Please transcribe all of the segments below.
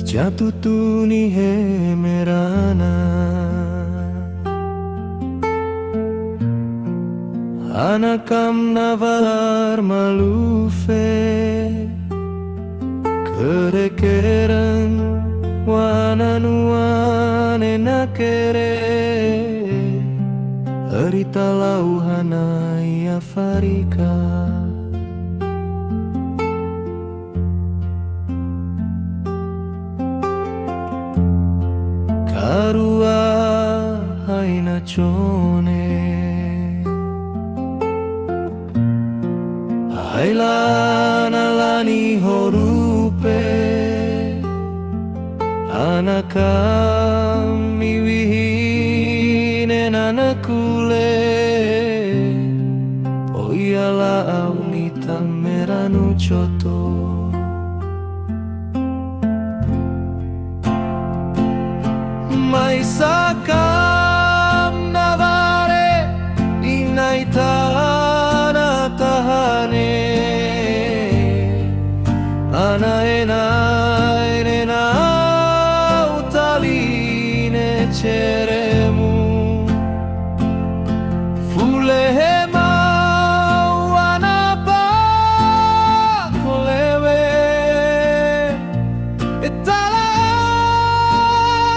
jatuh tu ni he merana Anakam navar malufe Kerekeran wananuane nakere Erita lauhana ya farika Karua haina chone Hailana lani horupe Anakam iwihine nanakule Oyala aunita meranu choto Maisakam navare inaitana tahane Anaena enena utaline cheremu Fulehema wanapa kolewe Etala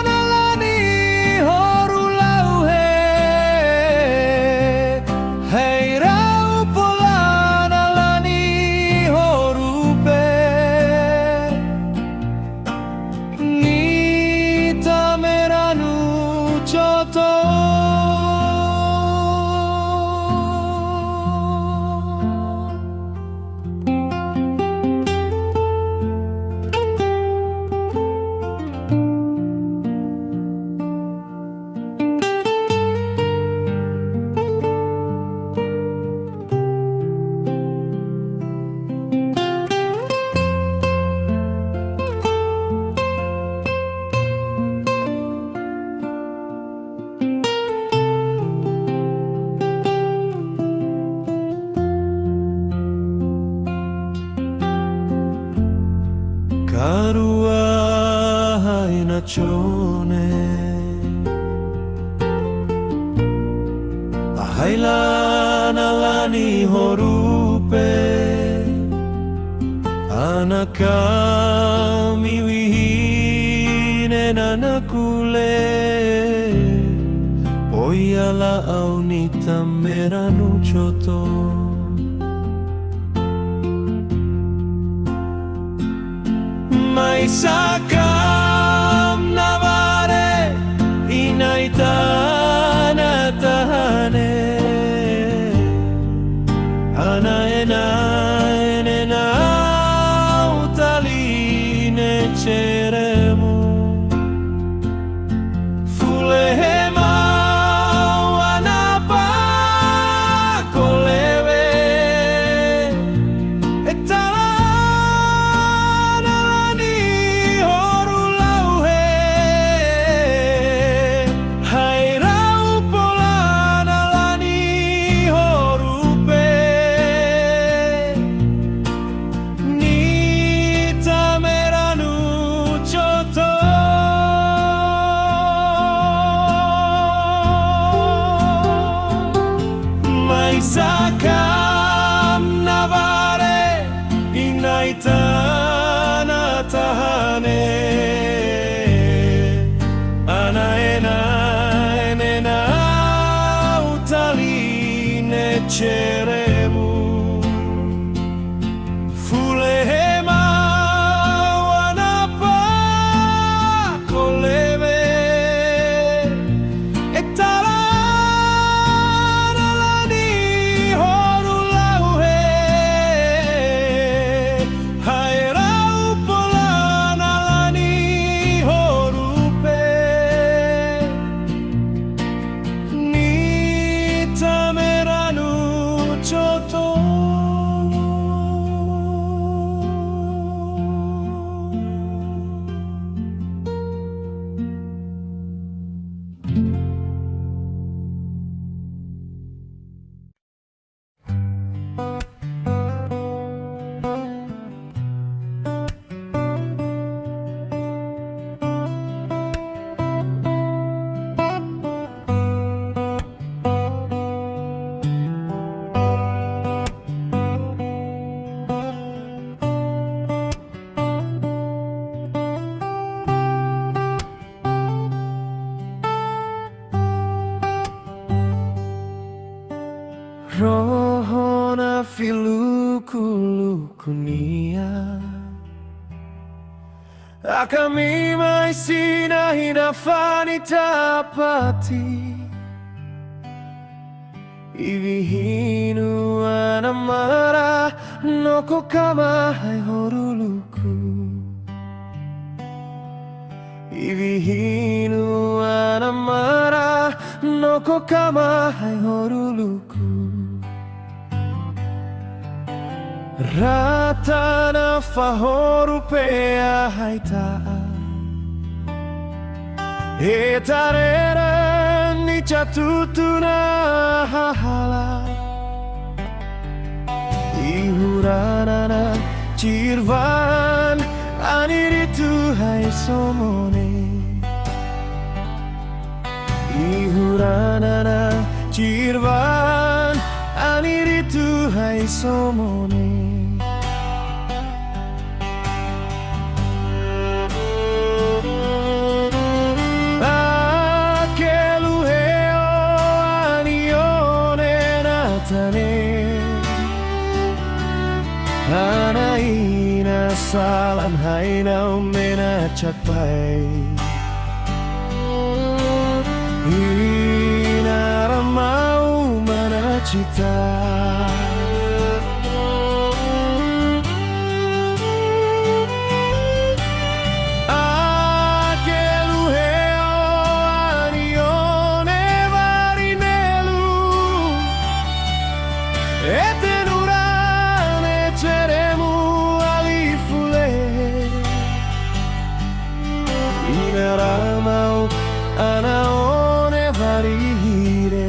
nalani horulauhe Heirau pola nalani horupe Nita meranu choto Karua haina chone Ahailana lani horupe Anakam iwihine nanakule Oyala aunita meranu choto Maisakam navare inaitana tahane Anaena enena utaline cheremu Fulehema wanapa kolewe Etala Maisakam navare inaitana tahane Anaena enena utaline cheremu Fulehema wanapa kolewe Etala Nita meranu choto Akamimai sina hinafani tapati Ivihinu anamara Noko kama hai horuluku Ivihinu anamara Noko kama hai horuluku Ratana fahoru pea haita Etarera ni catutuna hahala Ihuranana cirvan Aniritu hai somone Ihuranana cirvan Aniritu hai somone Anaina salam haina umena cakpai Inara mau mana cita Akelu heo anione varinelu Ceremu alifule Inaramau anaone varihire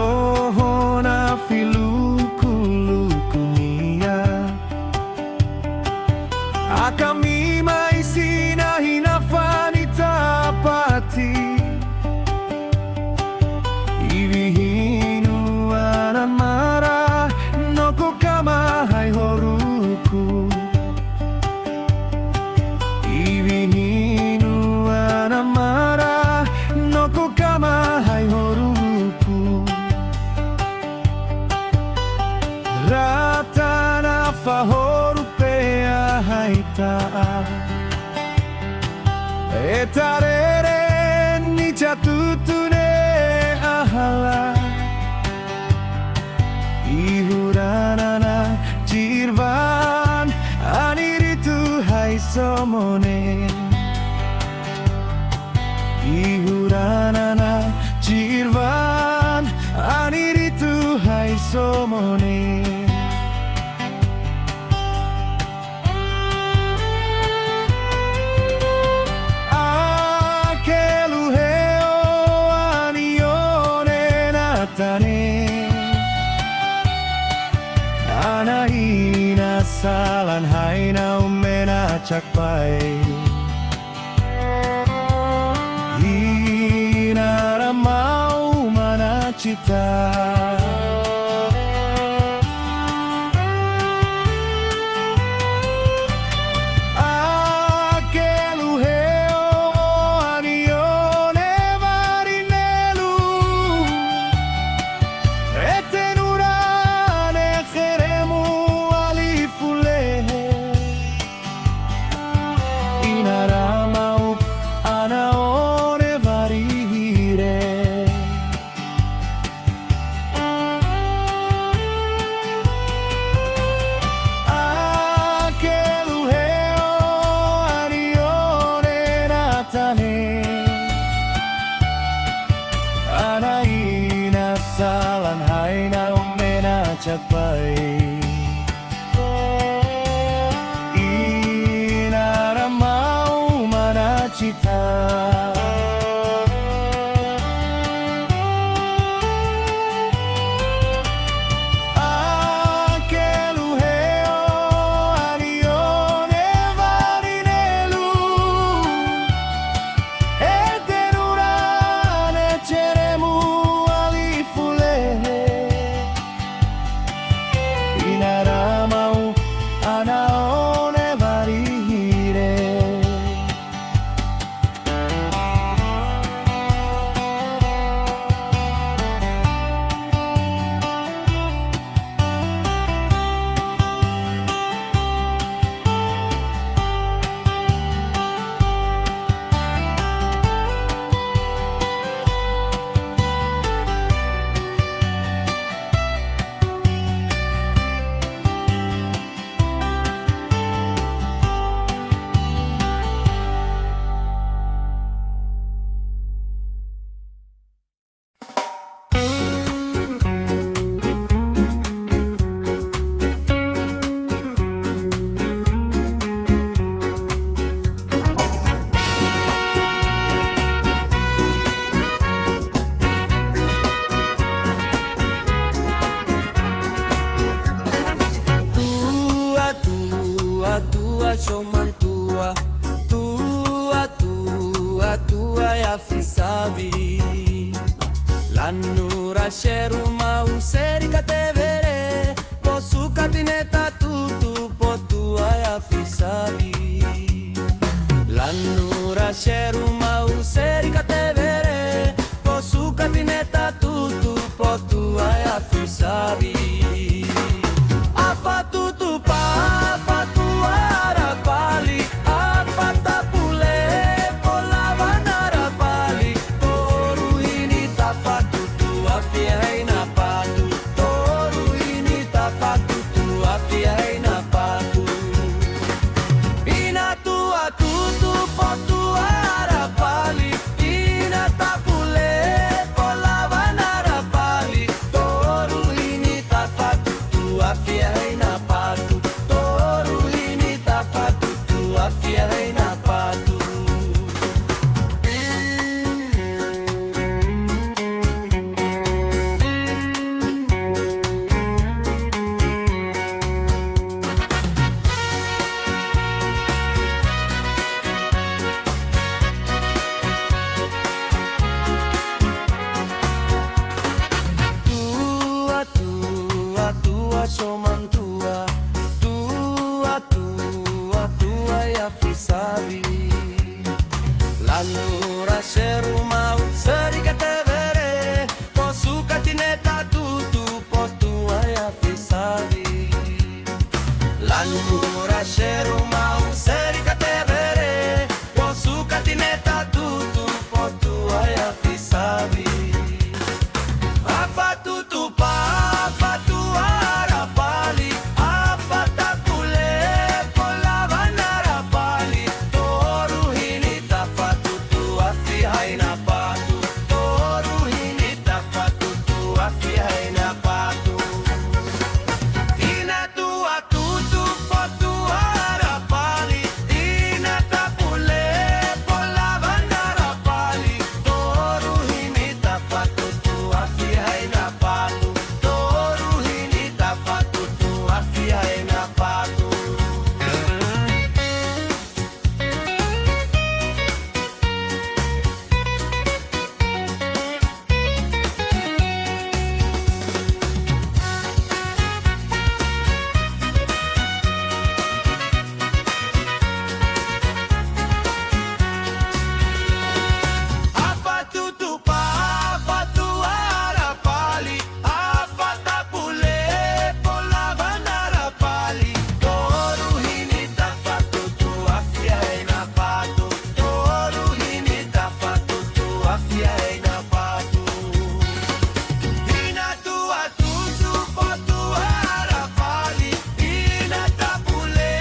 Rohona filukulukunia Akamimai sina hinafani tapati Ivihinu anamara Noko kama hai horuku Ivihinu anamara Noko kama hai horuku Ratana fahoru pea haita Etarere ni catutune ahala Ihuranana cirvan Aniritu hai somone Ihuranana cirvan Aniritu hai somone Anaina salan haina umena cakpai Inara mau mana cita Inaramau anaone varihire soman tua, tua, tua, tua ya fisavi. L'annura sheru mau seri katevere, posu kabineta tutu po tua ya fisavi. L'annura sheru mau seri katevere, posu kabineta tutu po tua ya fisavi. Apa tutu pa, apa tua arapali, apa tapule, pola vanara pali, toru ini tapa tutu afiaina patu, toru ini tapa tutu afiaina patu. Ina tua tutu po tua arapali, ina tapule, pola vanara pali, toru ini tapa tutu afiaina patu, toru ini tapa tutu afiaina patu. Tua, tua, tua, soman tua, tua, tua, tua ya fisavi. L'allora seru mau seri katevere, posu katineta tutu po tua ya fisavi. L'allora seru mau seri katevere, posu katineta tutu po tua ya fisavi. Apa tutu pa, apa tua arapali, apa tapule, pola vanara pali, toru hini tapa tutu afiaina patu, toru hini tapa tutu afiaina patu. Ina tua tutu po tua arapali, ina tapule, pola vanara pali, toru hini tapa tutu afiaina patu, toru hini tapa tutu afiaina patu. Apa tutu pa, apa tua arapali, apa tapule, pola vanara pali, toru hini tapa tutu afiaina patu, toru hini tapa tutu afiaina patu. Ina tua tutu po tua arapali, ina tapule,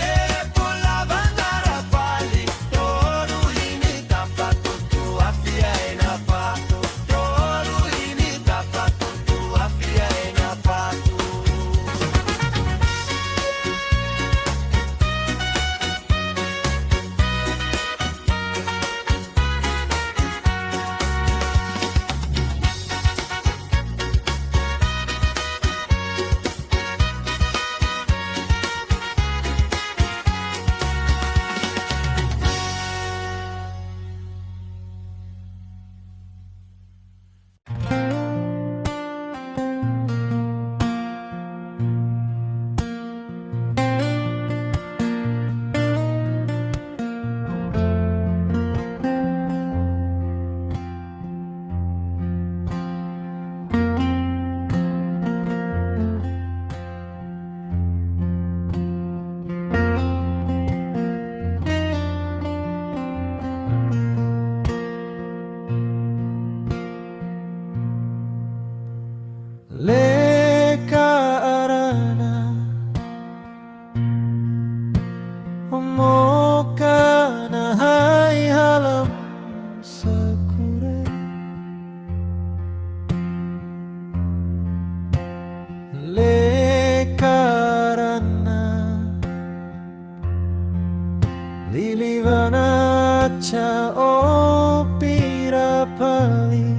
pola vanara pali, toru hini tapa tutu afiaina patu, toru hini tapa tutu afiaina patu. Leka arana Omoka na hai halam sakure Leka arana Lilivana cha opira pali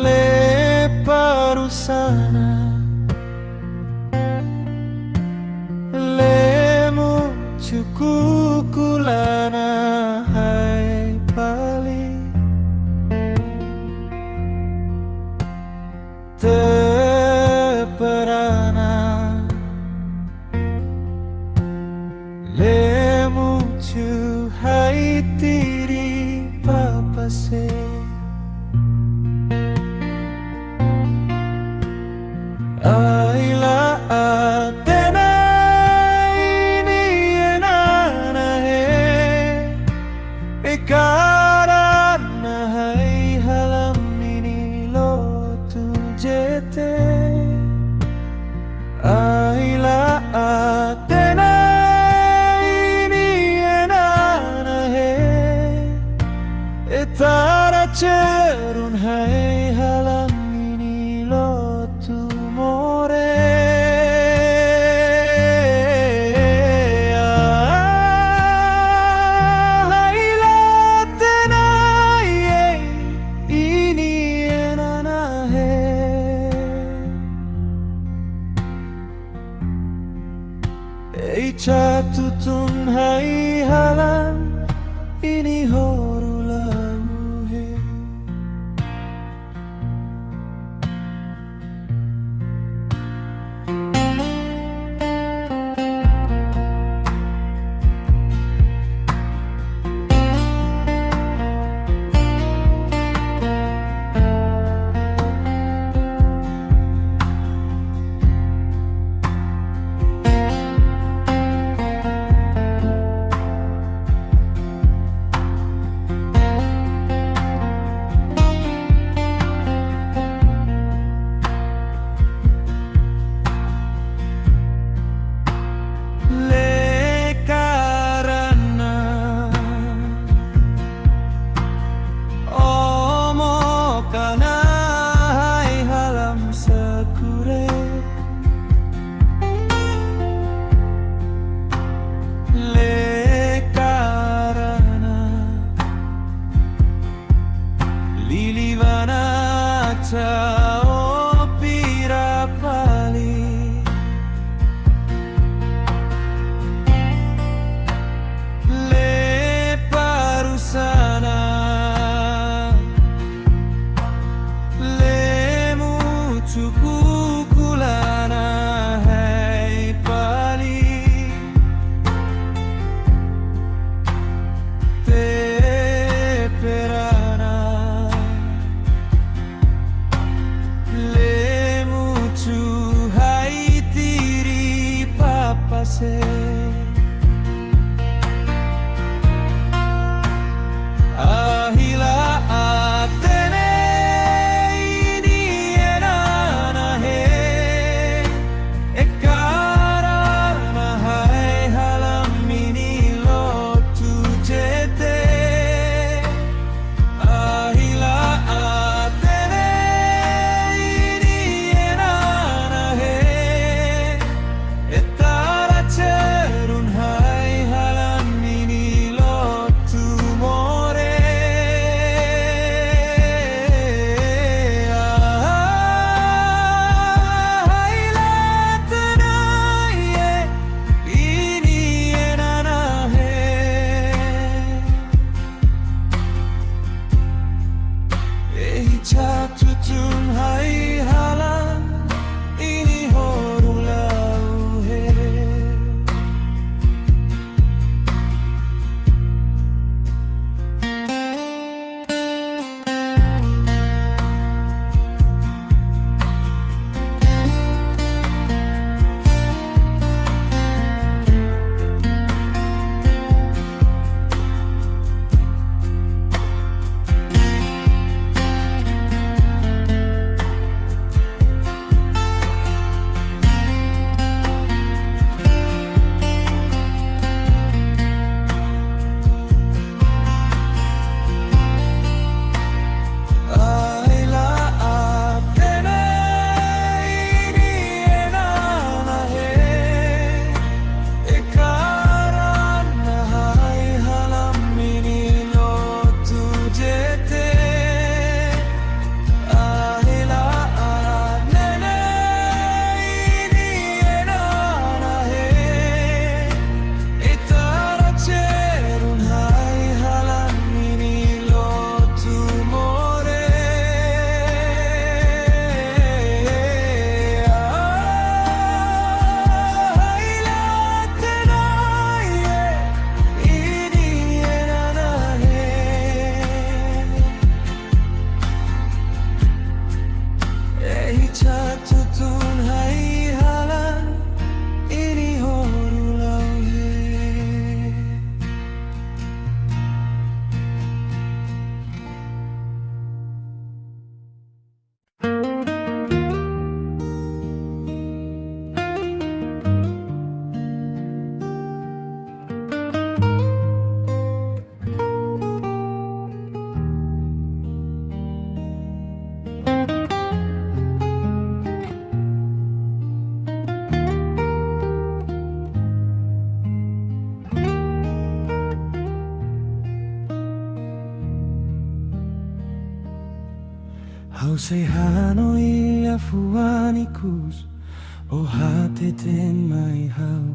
Le parusana Atena ini enana he Ekarana hai halam ini lo tu jete Aila atena ini enana he Etara cerun hai halam ini lo tu more Catutun hai halan ini horu lau he Você hano ilha fuanikus o hateten mai hau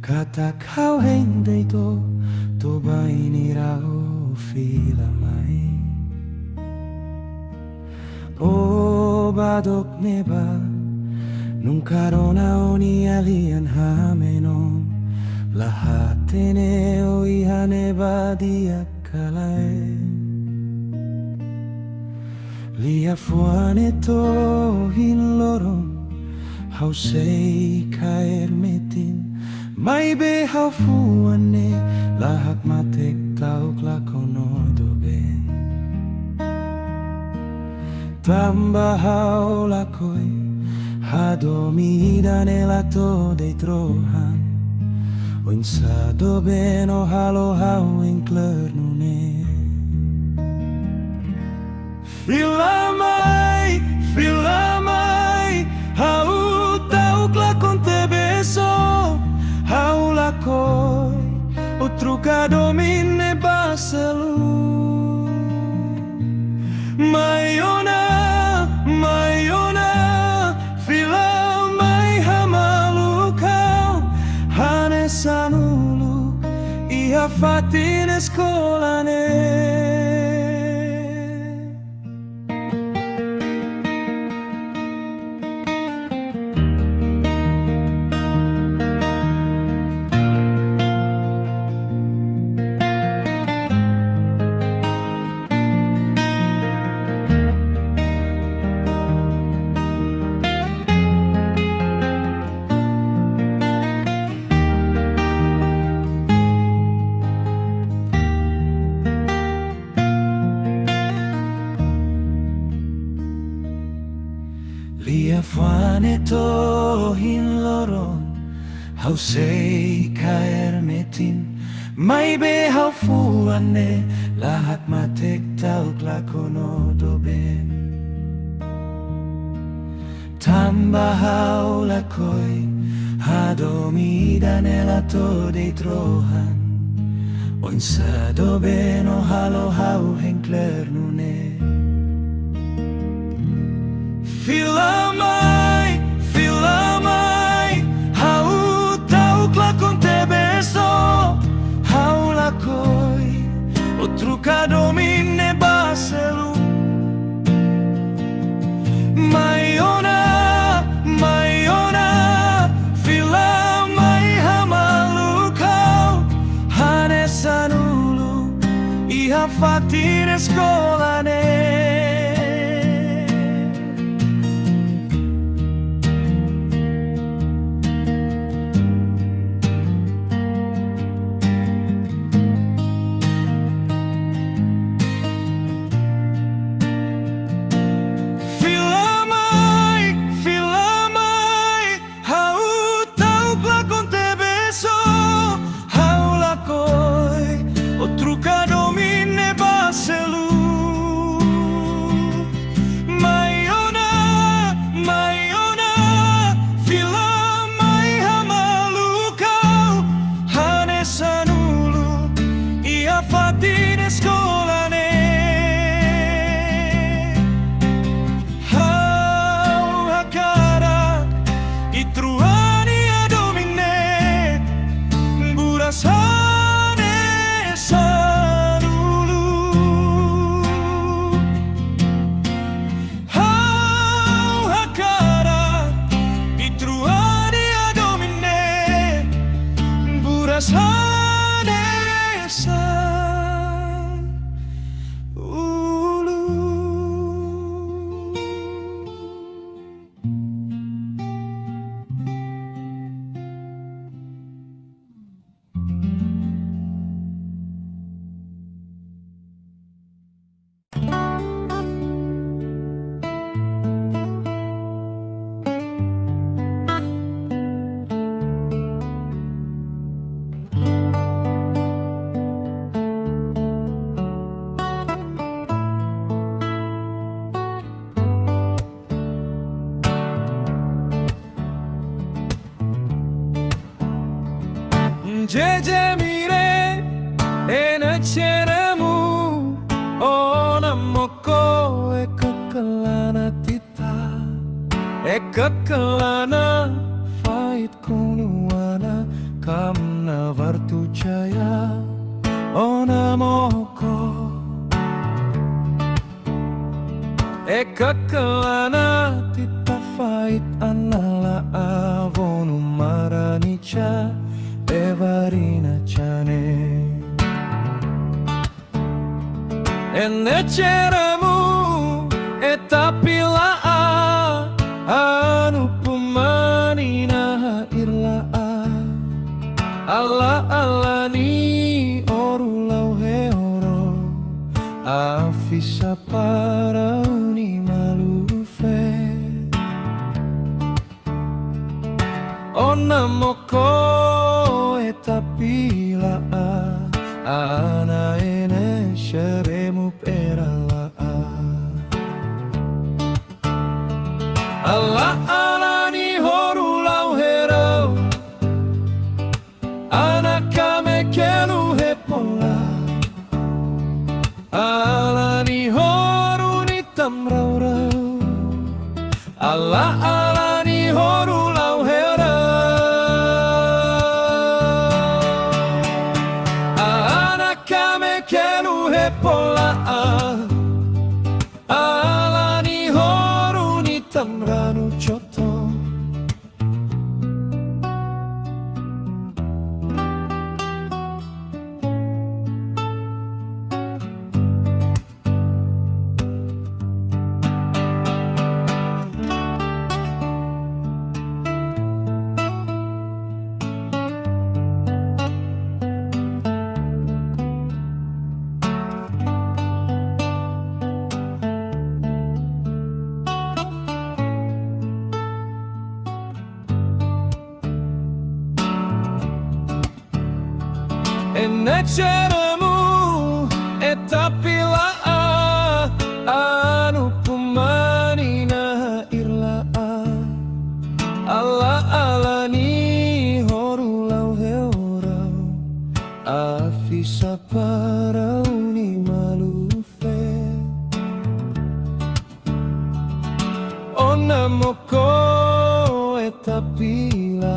kata kau hendei to baini rao fila mai o badok neba nunca rona oni alian hamenon lahatene o ihane badia kalae Lia fuane to hin loron Hau sei kaer metin Mai be hau fuane Lahak matek tauk lakonodo ben Tamba hau lakoi Hadomida nella to dei trohan O insado ben o halo hau in klernune Fila mai, hau tauk la conte beso, hau la koi, o trucado minne baselu. Maiona, fila mai hamalukau, hane sanulu, ia fatine scolane. Lia fuane to hin loron Hau sei kaer metin Mai be hau fuane Lahat matek tauk lakonodo ben Tamba hau lakoi Hadomida nella to dei trohan O insado ben o halo hau henkler nune Fila mai, hau tauk la conte beso, hau la koi, o trucado minne baselu. Maiona, fila mai hamalukau, hane sanulu, iha fatine scolane. Fatine scolane Hau hakara Itruani adomine Burasane sanulu Hau hakara Itruani adomine Burasane sanulu Jeje mire ena cheremu ona moko e kakala Kelana fait kunuana kamna vartucaya ona moko kelana tita fait anala avonu maranicha evarina chane eneceramu etapila anu pumanina irla ala ala ni orulau heoro afisa para uni malufe ona moko etapila ana ene sheremu perala ala ala ni horulau hero ana kame kelu hepola ala ni horu ni tamraurau ala ala ni horulau hero ana kame kelu hepola ala ni horu ni tamranu choto eneceramu etapila anu pumanina irla ala ala ni horulau heorau afisa para uni malufe ona moko etapila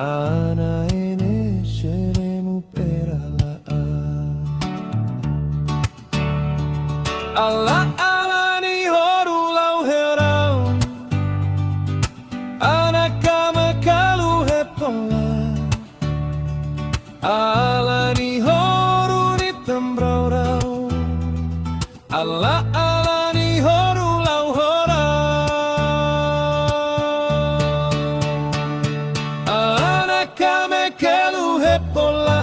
ana ene seremu perala ala ala ni horulau herau ana kama kalu hepola ala ni horu ni tambraurau ala ala ni horulau horau ana kame kalu hepola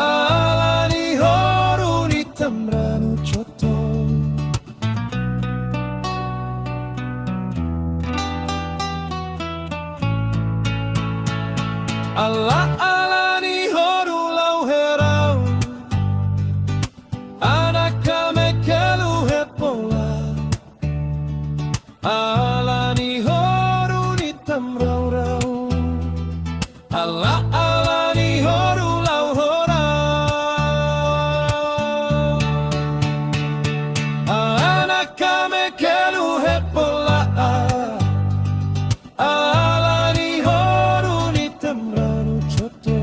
ala ni horu ni tamranu choto ala ala ni horulau herau ana kame kalu hepola ala ni horu ni tamraurau ala ala ni horulau horau ana kame kalu hepola ala ni horu ni tamranu choto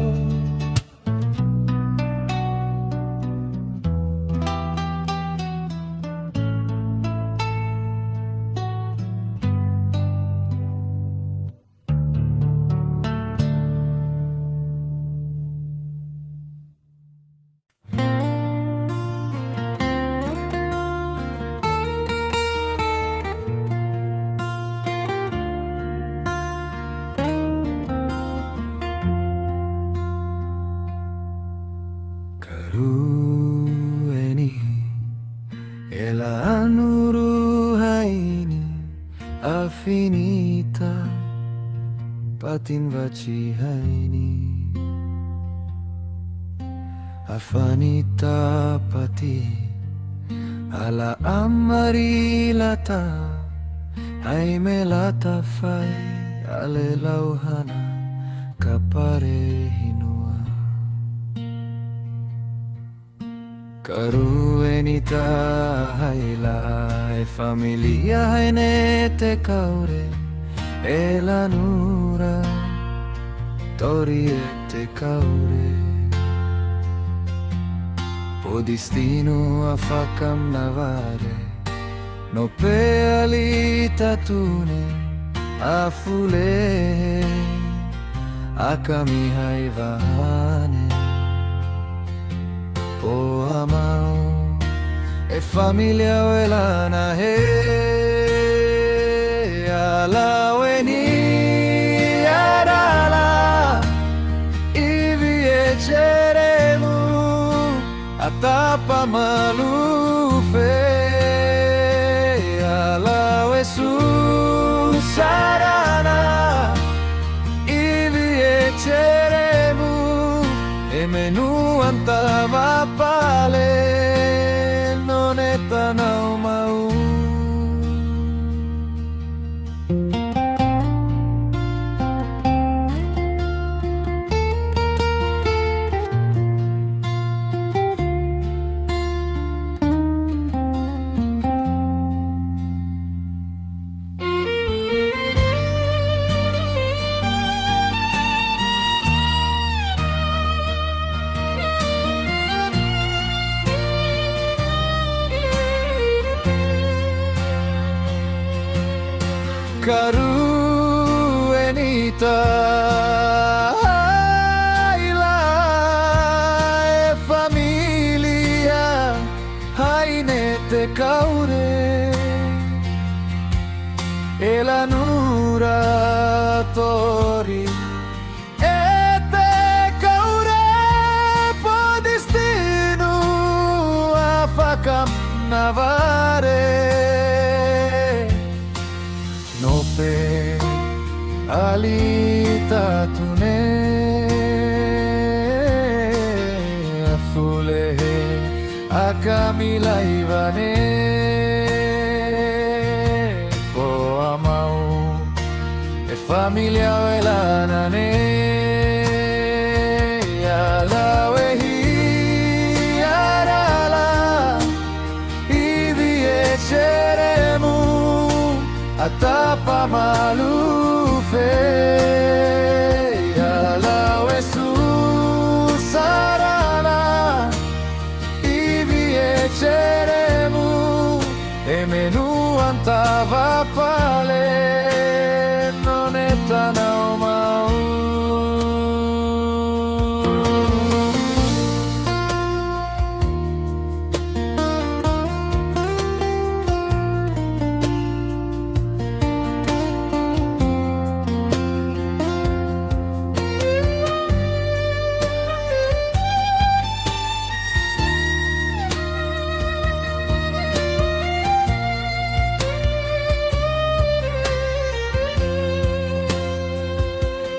Karueni ela nuru haini afinita patin vaci haini afanita pati ala amarilata hai melata fai ale lauhana kapare hinua Karuenita haila e familia hainete kaure e lanura toriete kaure o destino a facam navare no pe alita tune a fule a kami haivane po amao e familia welana he ala weni arala ivi eceremu atapa malufe ala wesu sarana ivi eceremu e menu antava pale non è tanau mau Karuenita haila e familia hainete kaure e lanura tori e te kaure po destino a facam navare no pe alita tune a fule a camila ivane po amau e familia velana ne ala wehi arala ivi eceremu atapa malufe ala wesu sarana ivi eceremu e menu antava pale non è tanau mau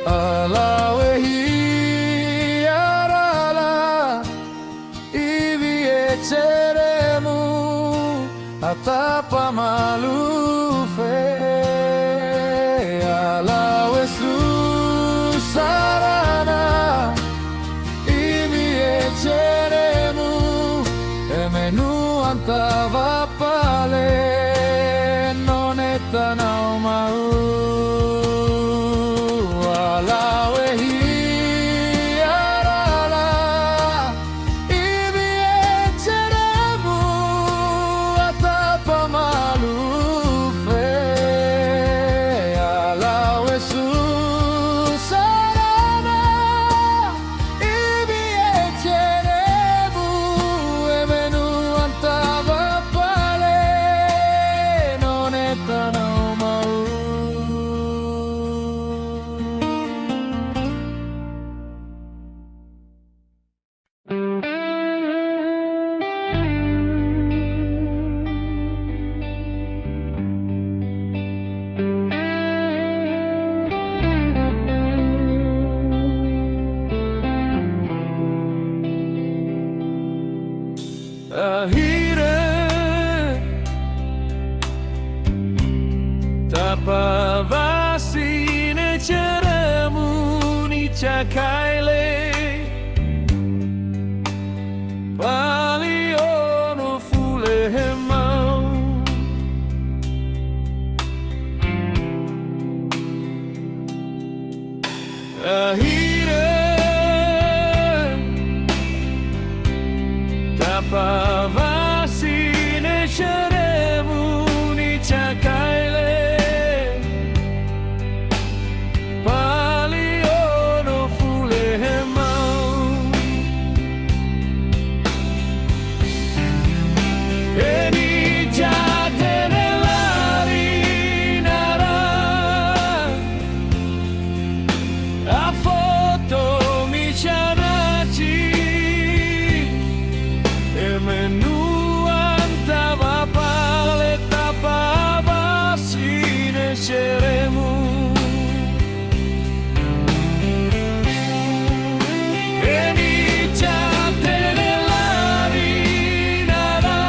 ala wehi arala ivi eceremu atapa malufe ala wesu sarana ivi eceremu e menu antava pale non è tanau mau Tapavasine ceremuni cakaile Palio Akhirnya tanpa vasination ni cakaile paliono fulemau eni jatene lari nara a foto mi chanachi e menu antava paleta babasine seremu eni jatene lari nara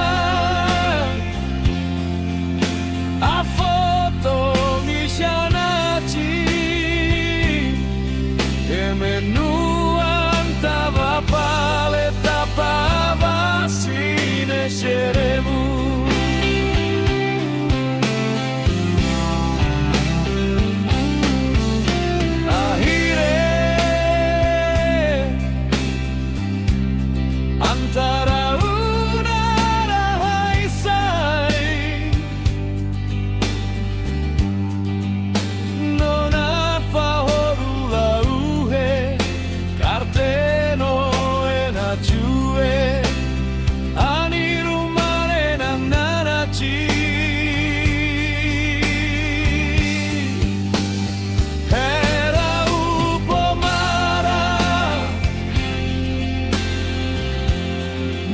a foto mi chanachi e menu antava paleta babasine seremu antara udara haisai nona fahorula uhe carteno ena chue ani rumare nanachi era upomara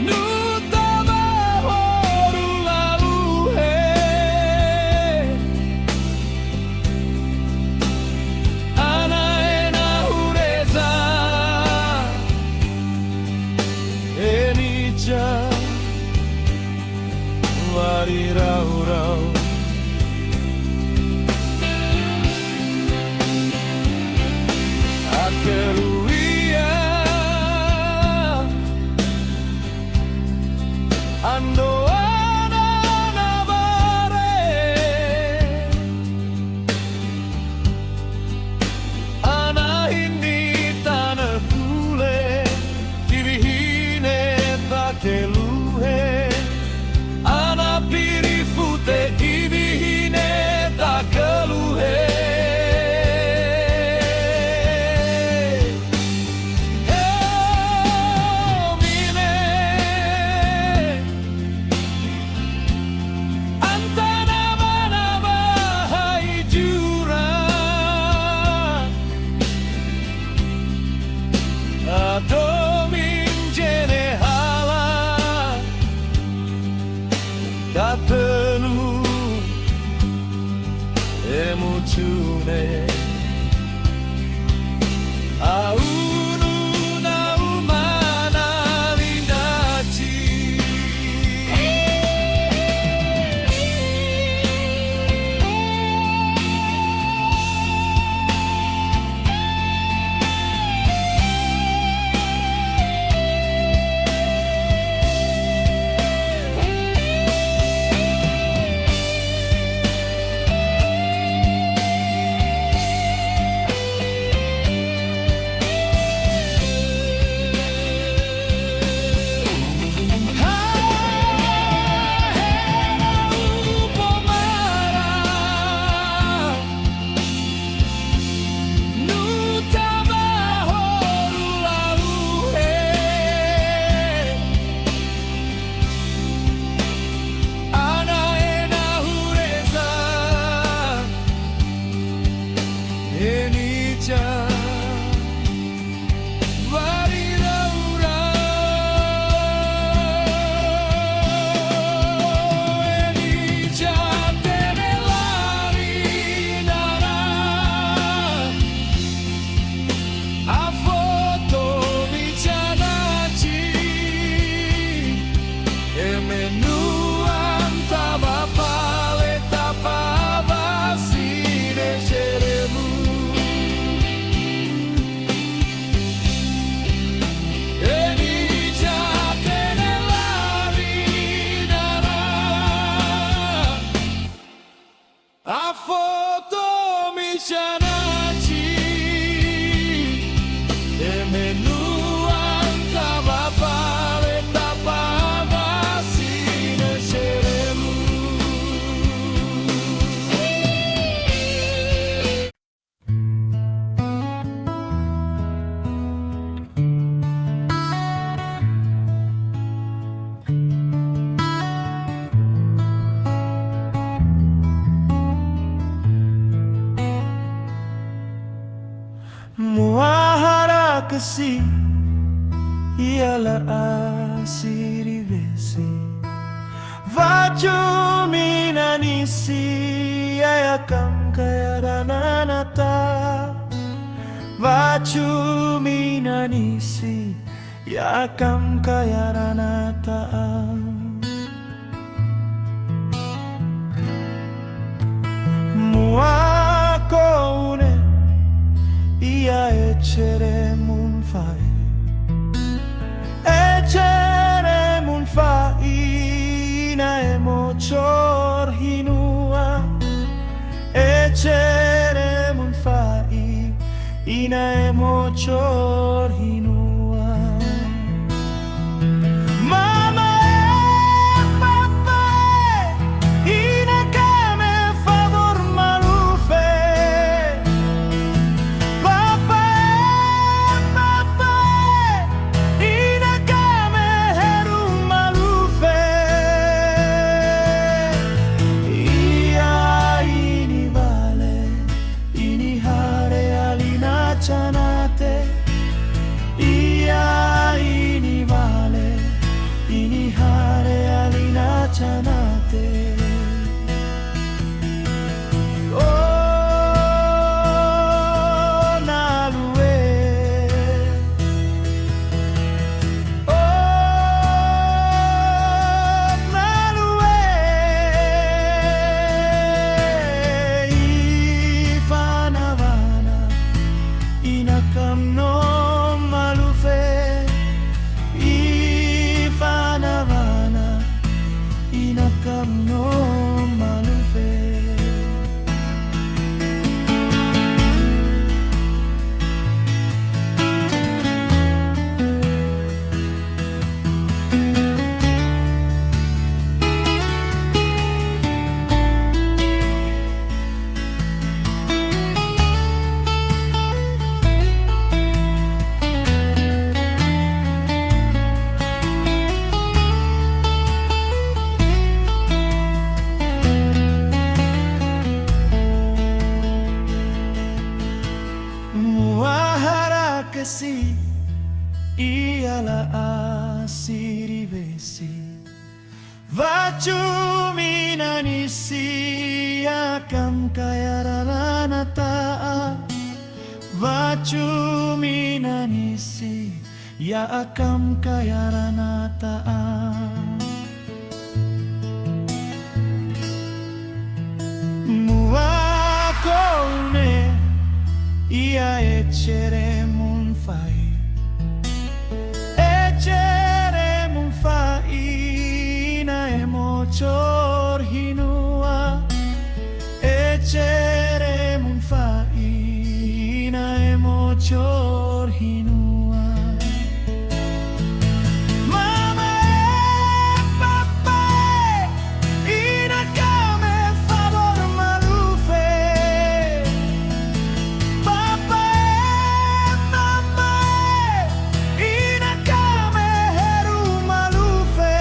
nutama horula uhe ana ena ureza enicha warirau-rau akeluia ando ana navare ana hindi tanah pule divihine takeluhe ana pirifute divihine takeluhe mine antanava haijura adomingene hala datenu emociune aunu na umana lindaci A foto mi chanachi kasih ialah asiri besi Vacu minanisi ayakam kaya rananata Vacu minanisi yakam kaya ranata Muako une ia echere mun fai Echere mun fai na emochor hinua Echere mun fai ina emochor hinua Mama papa ina kame favor malufe Papa papa ina kame heru malufe Ia ini vale ini hare alina chanate Ia ini vale ini hare alina chanate Oh nalue Oh nalue Ifanavana inakam no malufe Ifanavana inakam no malufe Muahara kasih ialah asiri besi Vacu minanisi akam kaya ranata Vacu minanisi ya akam kaya ranata Muako une ia echere mun fai Echere mun fai na emochor hinua Echere mun fai na emochor hinua Mama papa ina kame favor malufe Papa mama ina kame heru malufe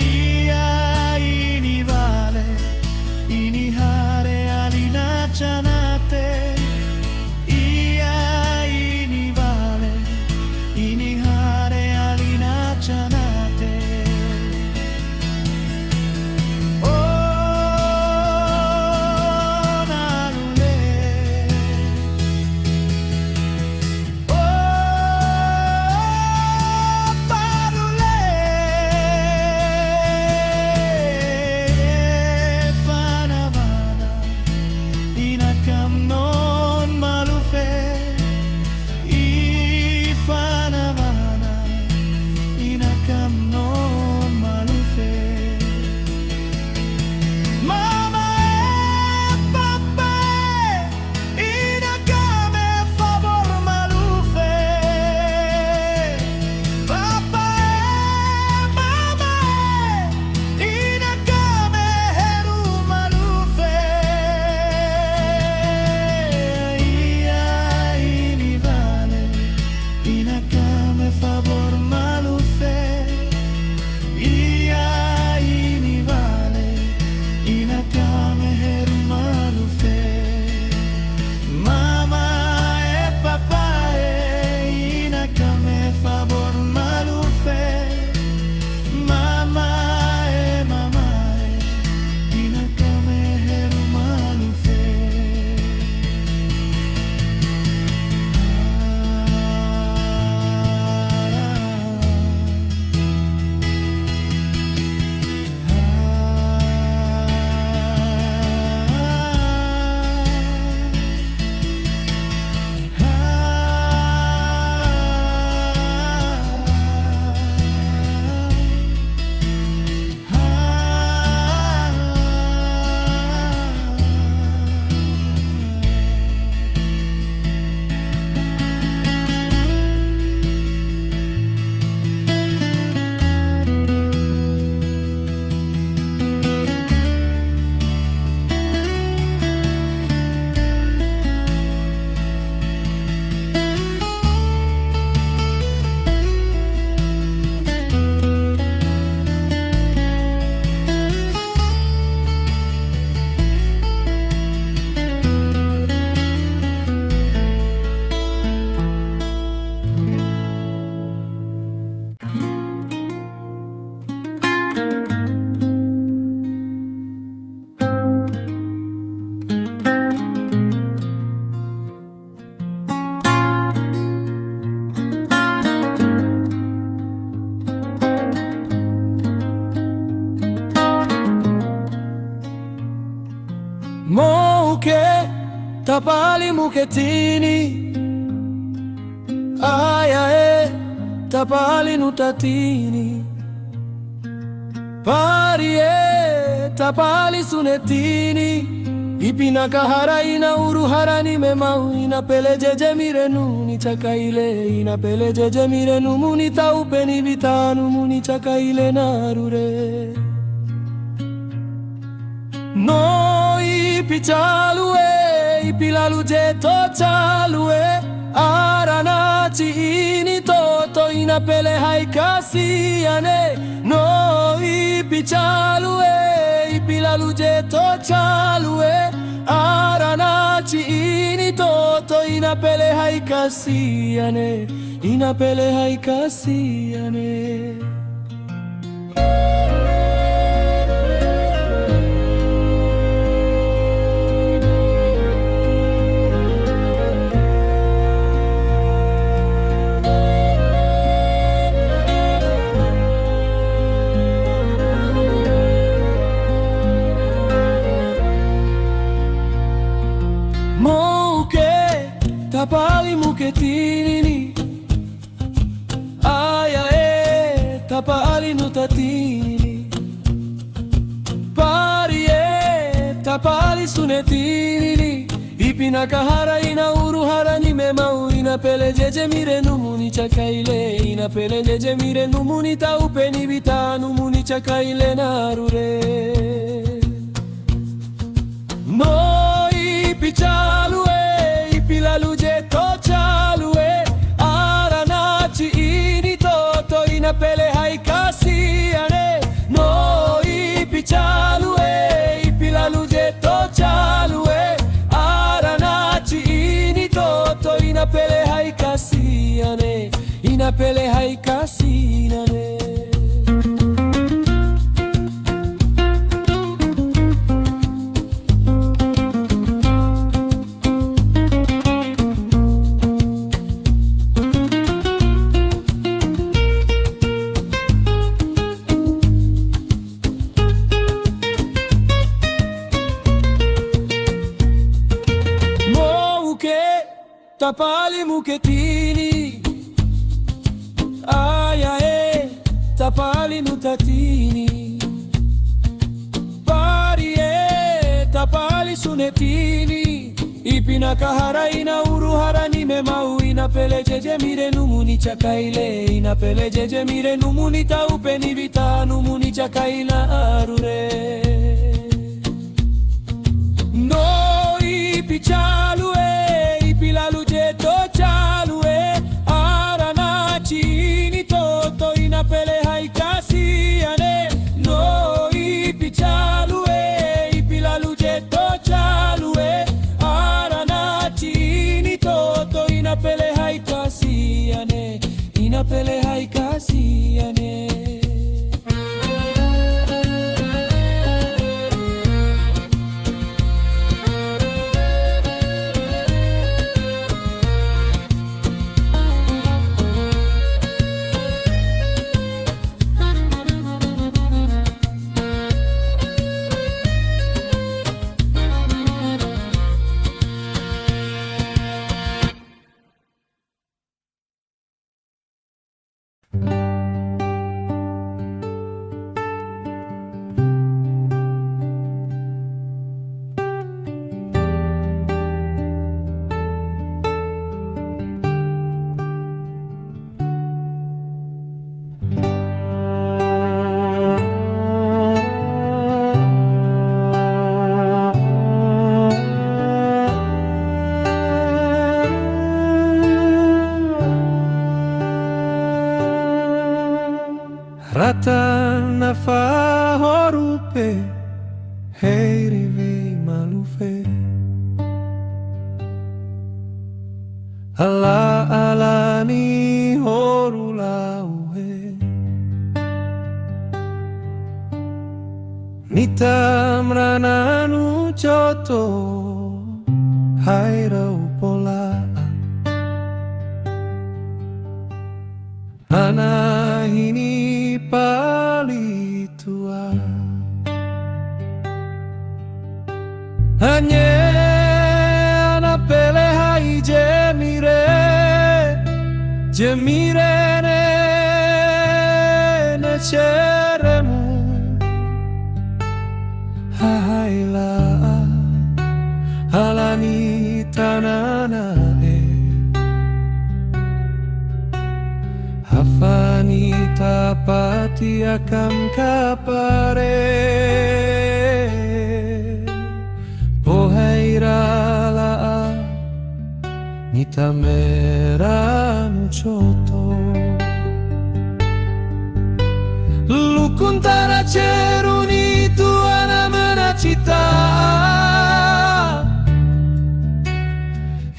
Ia ini vale Moke tapali muketini, ayae tapali nutatini, parie tapali sunetini, ipina kahara ina uruhara ni memau, ina pele jeje mirenu ni chakaile, ina pele jeje mirenu muni taupeni vitanu muni chakaile narure. No ipi chalue, ipi lalu jeto chalue, aranachi ini toto ina pele haikasiane. No ipi chalue, ipi lalu jeto chalue, aranachi ini toto ina pele haikasiane, ina pele haikasiane. Tapali muketini, ayae tapali nutatini, parie tapali sunetini, ipina kahara ina uruhara ni memau, ina pele jeje mirenu muni chakaile, ina pele jeje mirenu muni taupeni vitanu muni chakaile narure. No ipi chalue, ipi lalu jeto chalue, aranachi ini toto ina pele haikasiane. No ipi chalue, ipi lalu jeto chalue, aranachi ini toto ina pele haikasiane, ina pele haikasiane. Tapali muketini, ayae tapali nutatini, parie tapali sunetini, ipina kahara ina uruhara ni memau, ina pele jeje mirenu muni chakaile, ina pele jeje mirenu muni taupeni vitanu muni chakaila arure. No ipi chalue, ipi lalu jeto chalue, aranachi ini toto ina pele haikasiane. No ipi chalue, ipi lalu jeto chalue, aranachi ini toto ina pele haikasiane, ina pele haikasiane. Rata na fahorupe, heirivi malufe. Ala ala ni horulauhe, nitamrananu choto, haira upola. Anahini palitua, Anye anapele hai jemire ne ceremu haila halani tanana hafani tapati akam kapare poheirala nitameranu choto lukuntara ceruni tuana menacita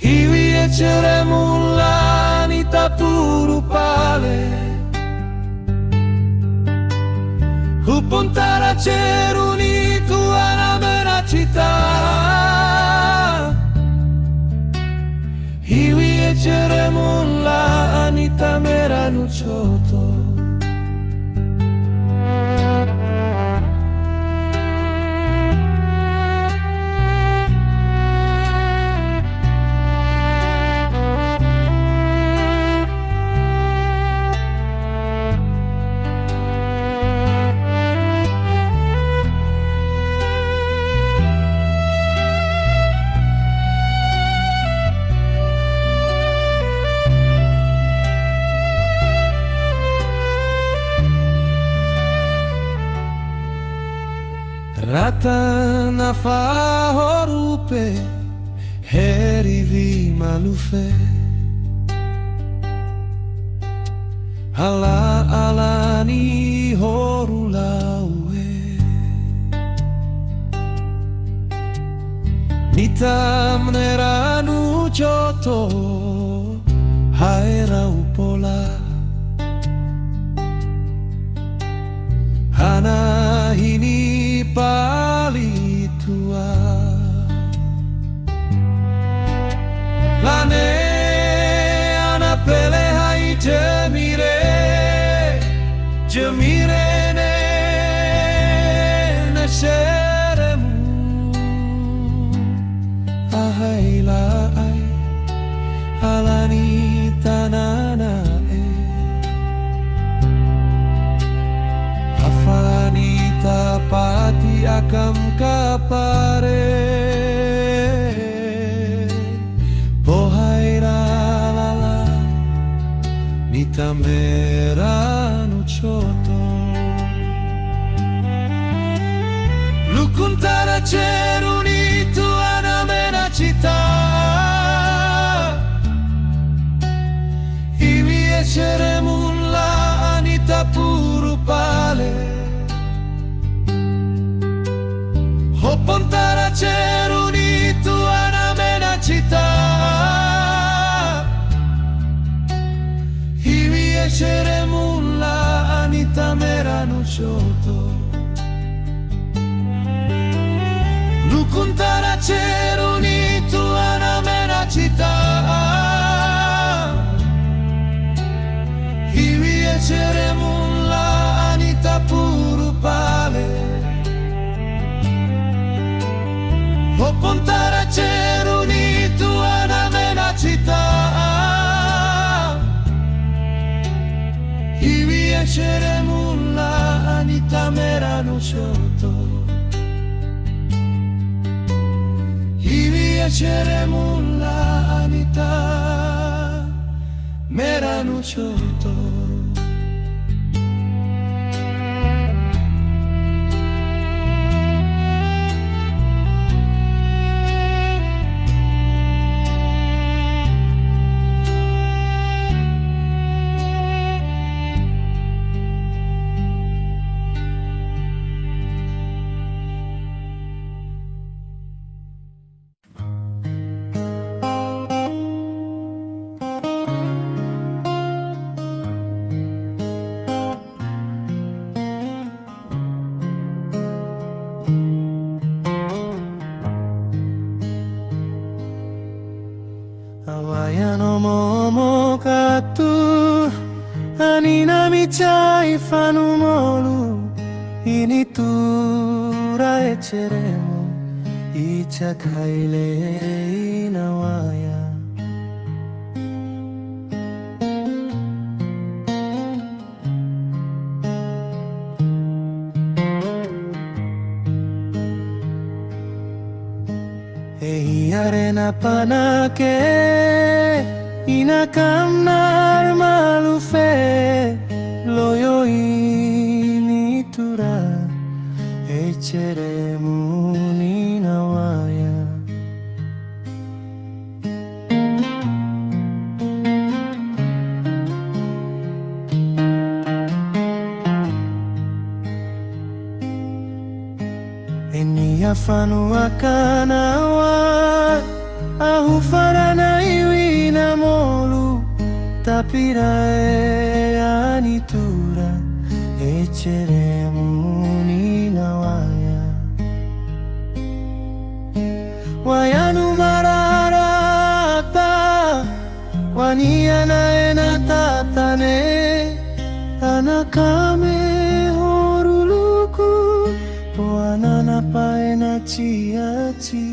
hiwi ceremula nitapuru pale hupuntara ceruni tuana menacita hiwi ceremula nitameranu choto Rata na fahorupe herivi malufe ala alani horulaue nitamneranu choto haera upola hana hini palitua lane anapele hai jemire ne ceremu ahaila ai alani tanana tapati akam kapare pohairala nitameranu choto lukuntara ceruni tuana menacita hiwi ceremula nitapuru pale Pontara ceruni tuana menacita hiwi ceremula nitameranu choto lukuntara ceruni tuana menacita hiwi ceremula nitapuru pale Pontara ceruni tuana menacita hiwi ceremula nitameranu choto hiwi ceremula nitameranu choto Hawaiano momo katu Anina michai fanumolu Initura eceremo ichakaile inawaya. Ei arena panake inakamnar malufe loyo initura echeremu ninawaya. Eni afanu akanawa ahufarana iwina molu tapirae anitura echeremu ninawaya. Wayanu mararata waniana enatatane anakame horuluku poanana paena chiachi.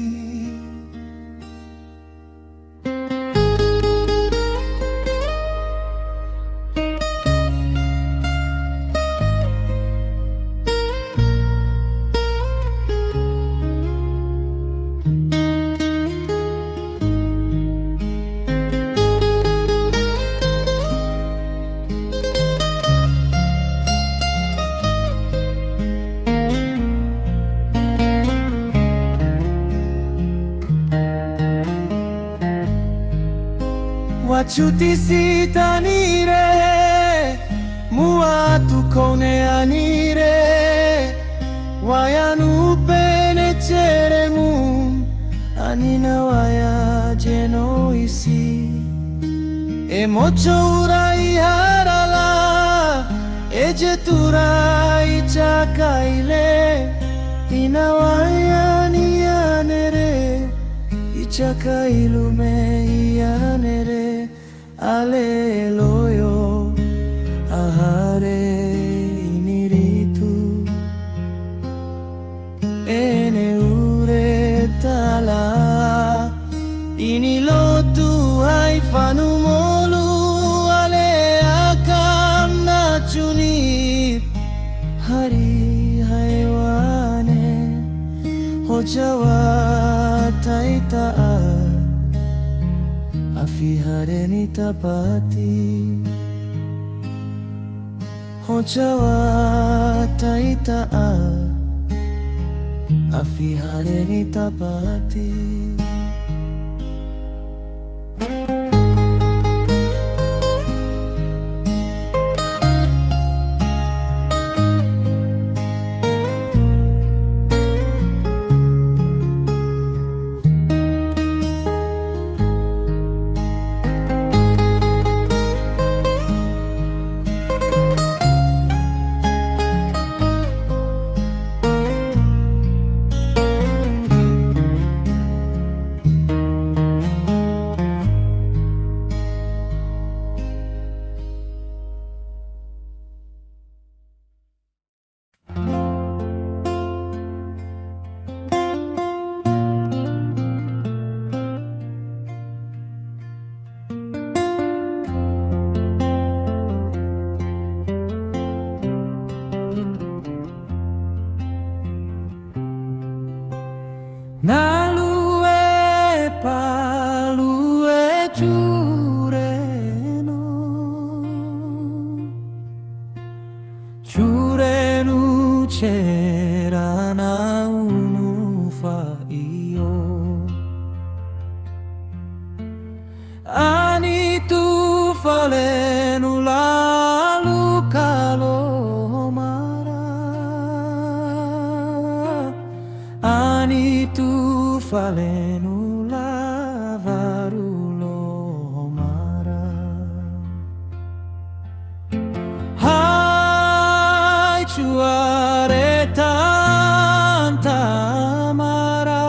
Wachuti sitanire muatu kone anire wayanu penecheremu anina waya jeno isi emocho urai harala ejetura ichakaile inawaya nianere ichakailume ianere aleloyo ahare iniritu ene uretala inilotu haifanu molu ale akam nachunip hari haiwane hojawa taitaa afihare nitapati hojawa taitaa afihare nitapati. Nalue palue chureno churenu cerana unufa io ani tu falenu lalu kalau marah ani tu falenu lavarulo mara. Hai chuare tanta mara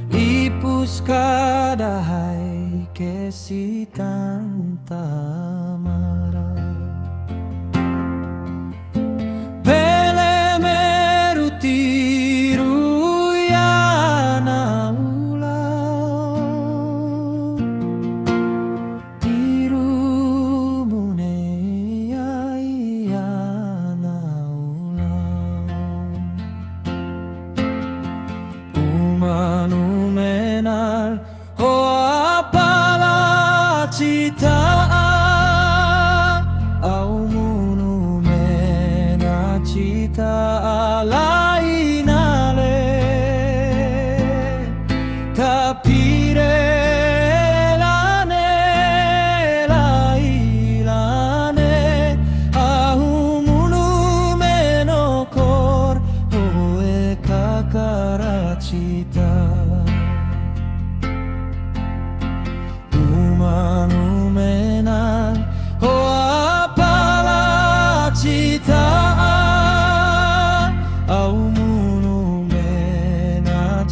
ipus kada hai que si tanta mara. Pele meruti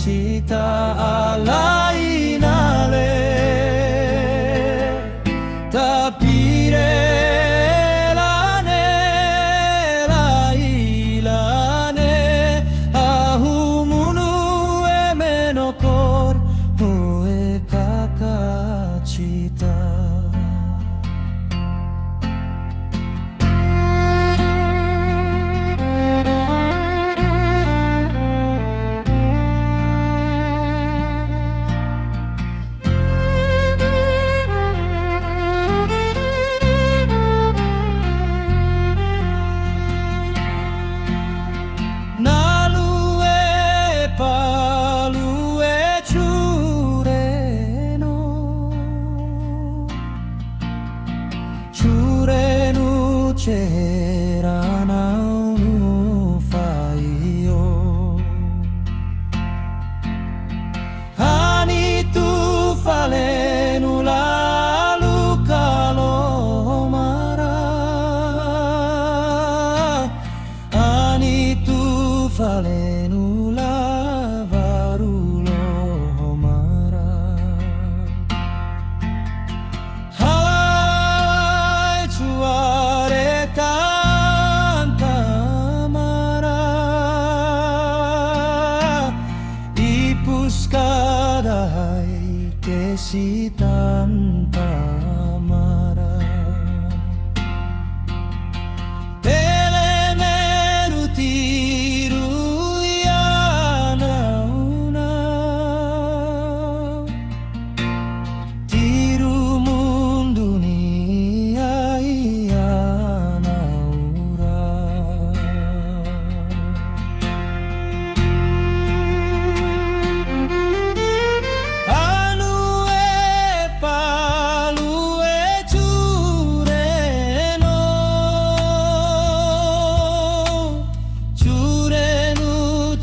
cita alainale, tapi relane lailane ahumunu emenokor hoe kakak cita. Cera não faio Ani tu falenu la luca lo mara Ani tu falenu la varulo mara Hai chuare tanta marah Ipuscadai que si tanta marah Telemeru tiru yana una Tiru mundo ni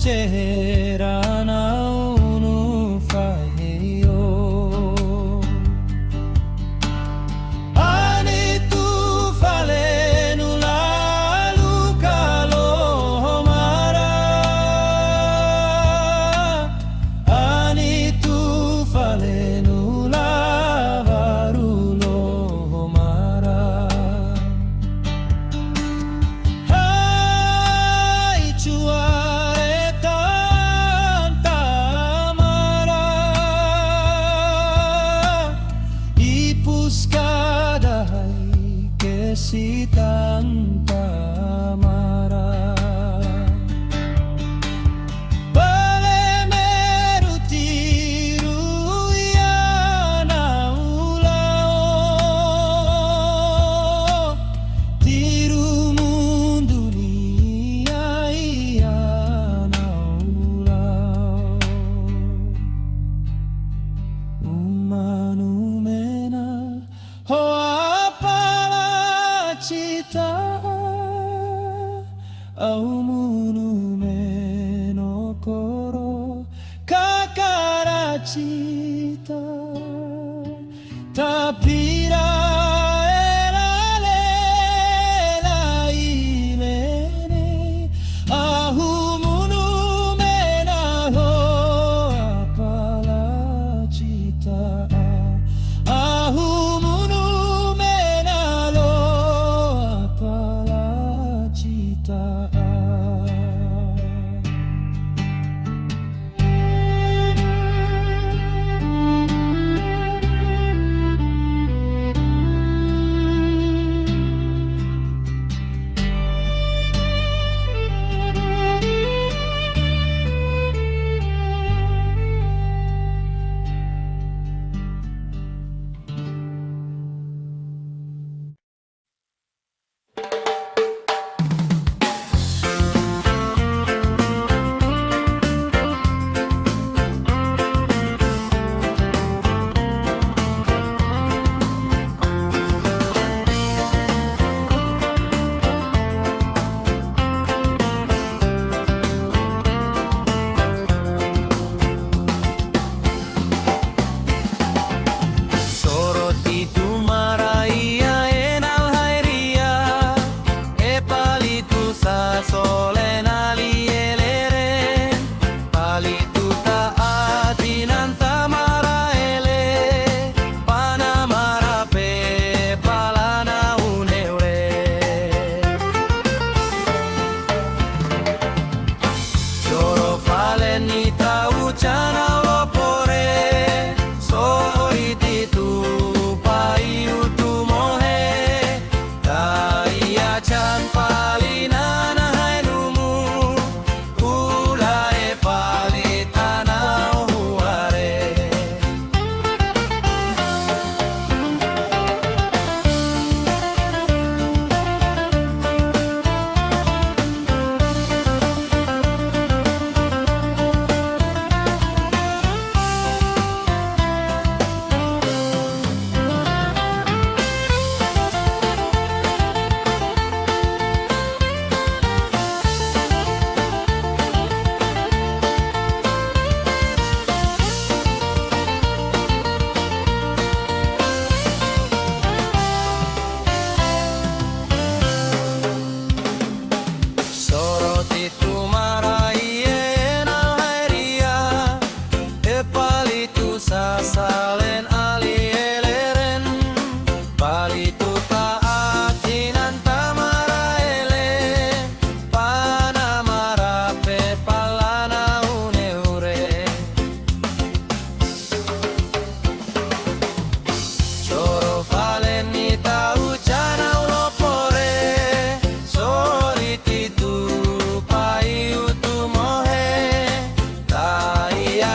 Cera não faio Ani tu falenu la luca lo mara Ani tu falenu la varulo mara Hai chua Si tanta marah Balemeru tiru yana ulao Tiru mundo ni yana ulao Umanu mena cita au munu menokoro kakara cita tapi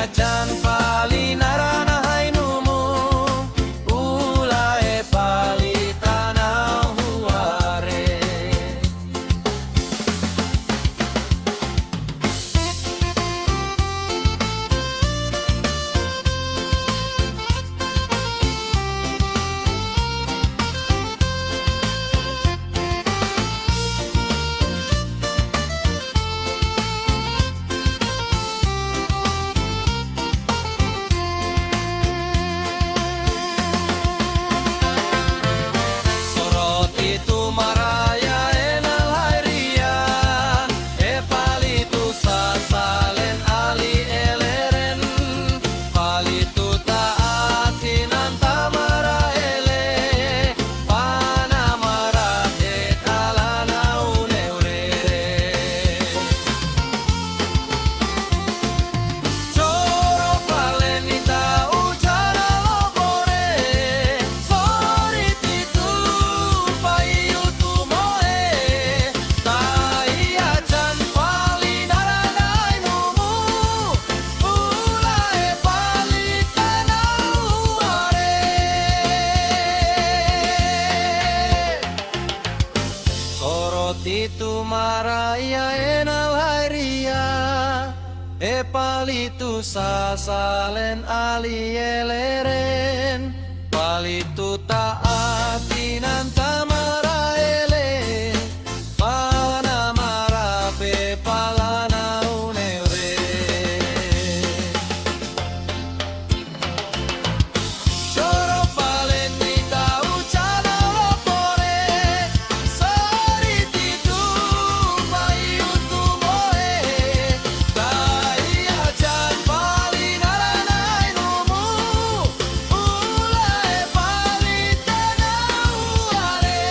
acan palinarana hainumu ulae palitana huare. Itu maraya enal hairia e palitu sasalen ali eleren palitu taati nanta maraele pana marape palana uneure. Choro palen nita ucana lopore soriti tu bayu tu moe tai acan palinarana inumu ulae palitana huare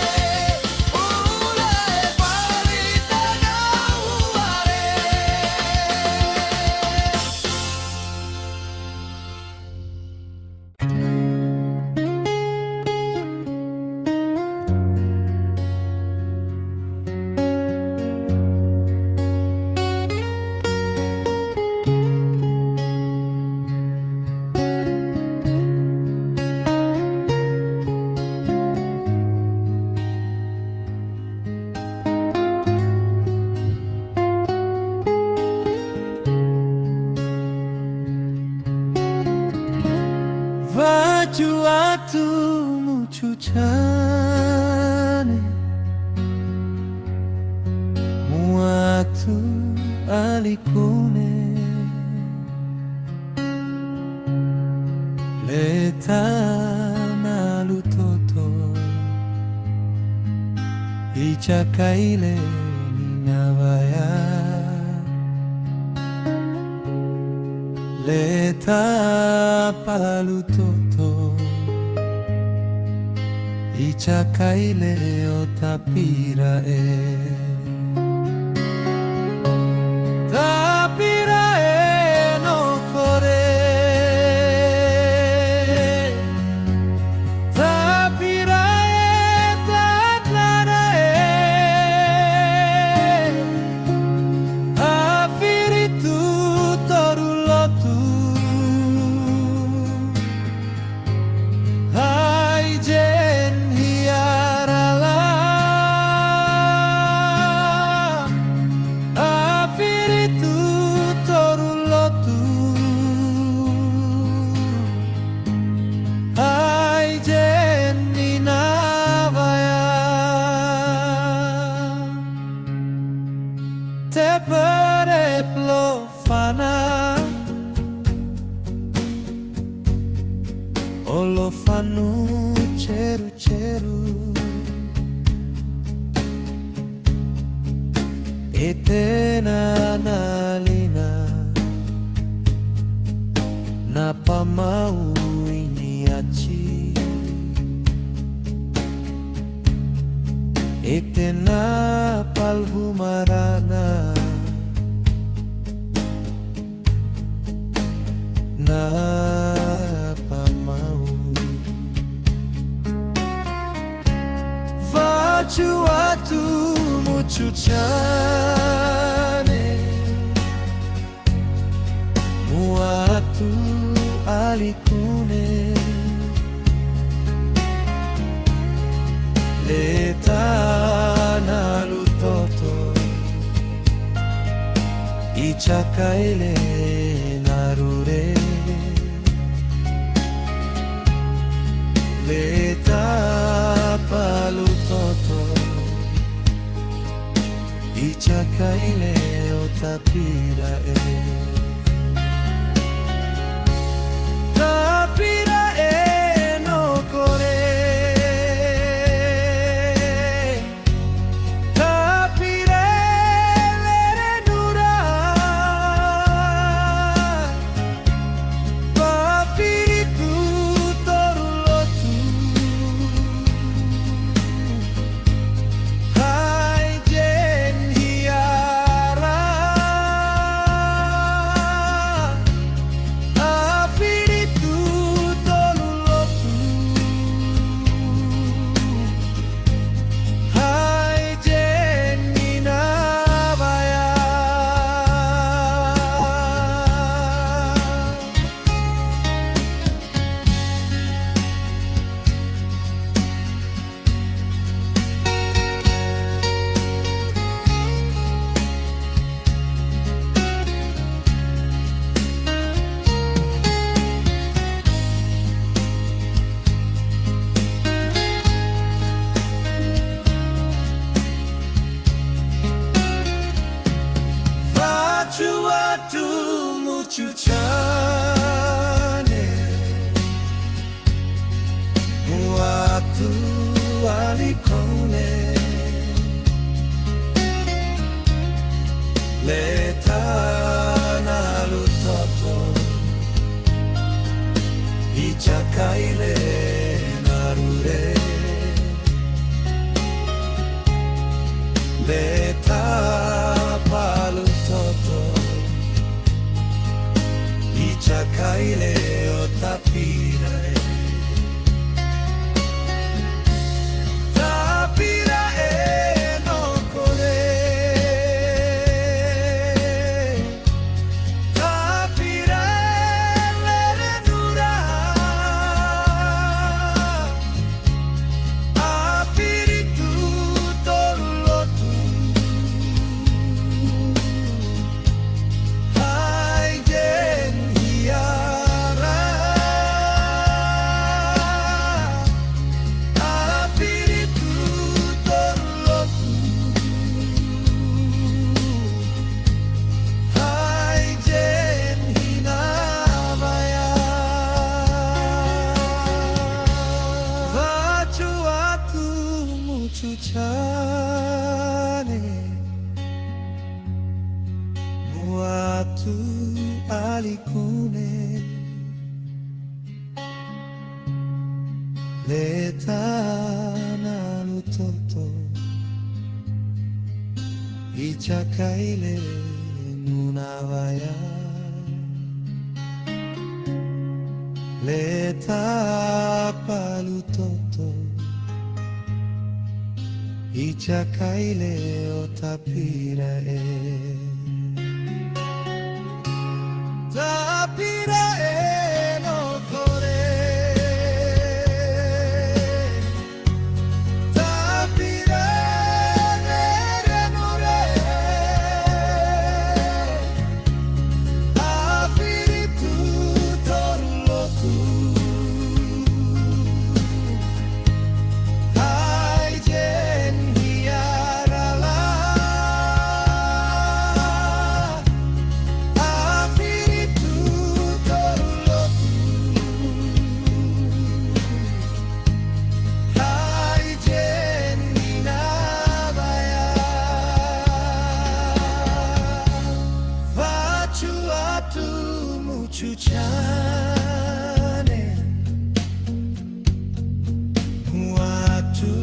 ulae palitana huare. Baju atumu cucane muatu alikune letana lutoto ichakaile ninavaya leta palutoto ichakaile otapira tapira no kore tapira tatlana afiritu torulotu Aijen hiarala afiritu torulotu Aijen ninavaya te pereplo fana olofanu ceru ceru etena nalina napa mau ini aci etena palhumarana napa mau Facu atu mucucane muat watu alikune leta na lutoto ichakaile narure leta pa lutoto ichakaile otapira tapira no kore tapira lere nura papiritu torulotu hai jen hiara apiritu torulotu hai jen inavaya Watu watu muchuchane watu walikone leta na lutoto ichakaile narure leta palutoto ichakaile otapira tapira no kore tapira lere nura apiritu torulotu hai jen hiara apiritu torulotu hai jen hinavaya watu watu muchuchane watu alikune leta na lutoto ichakaile nunavaya leta pa lutoto ichakaile otapira tapira no kore tapira lere nure apiritu torulotu hai jen hiara la apiritu torulotu hai jen inavaya watu watu muchuchane watu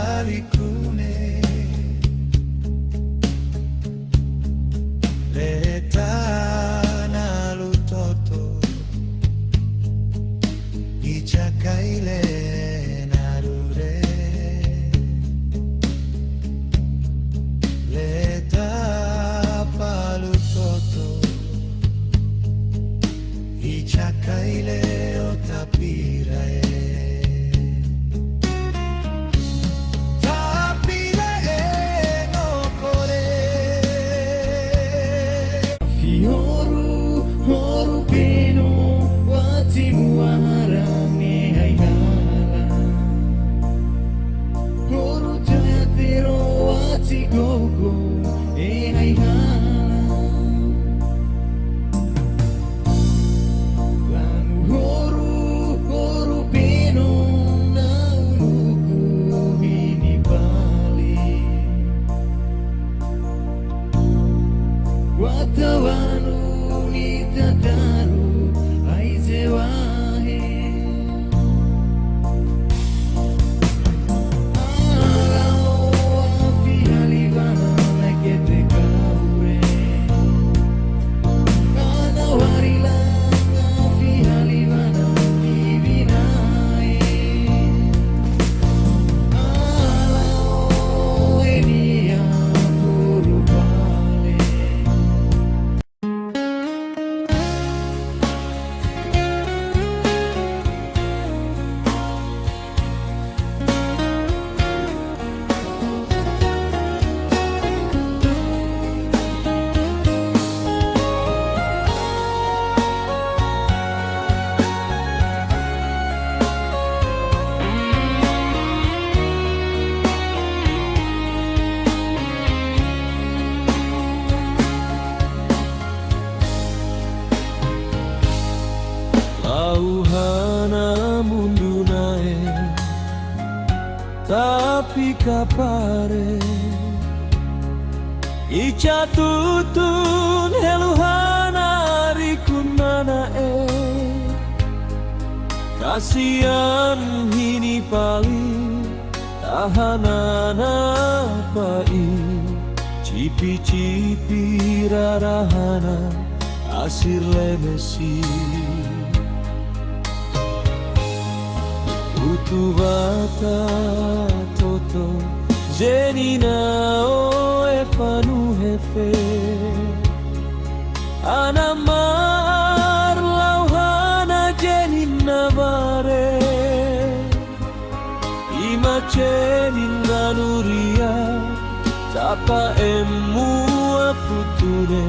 alikune leta na lutoto ichakaile narure leta pa lutoto chakaile otapirae. Lauhana mundu nae tapi kapare ica tutun heluhana rikunana kasian hini paling tahanana pai cipi-cipi rarahana asir lemesi Utuvata toto Zenina o efanu hefe Anamar lauhana jenina vare Ima jenina nuria Tapa emu afutune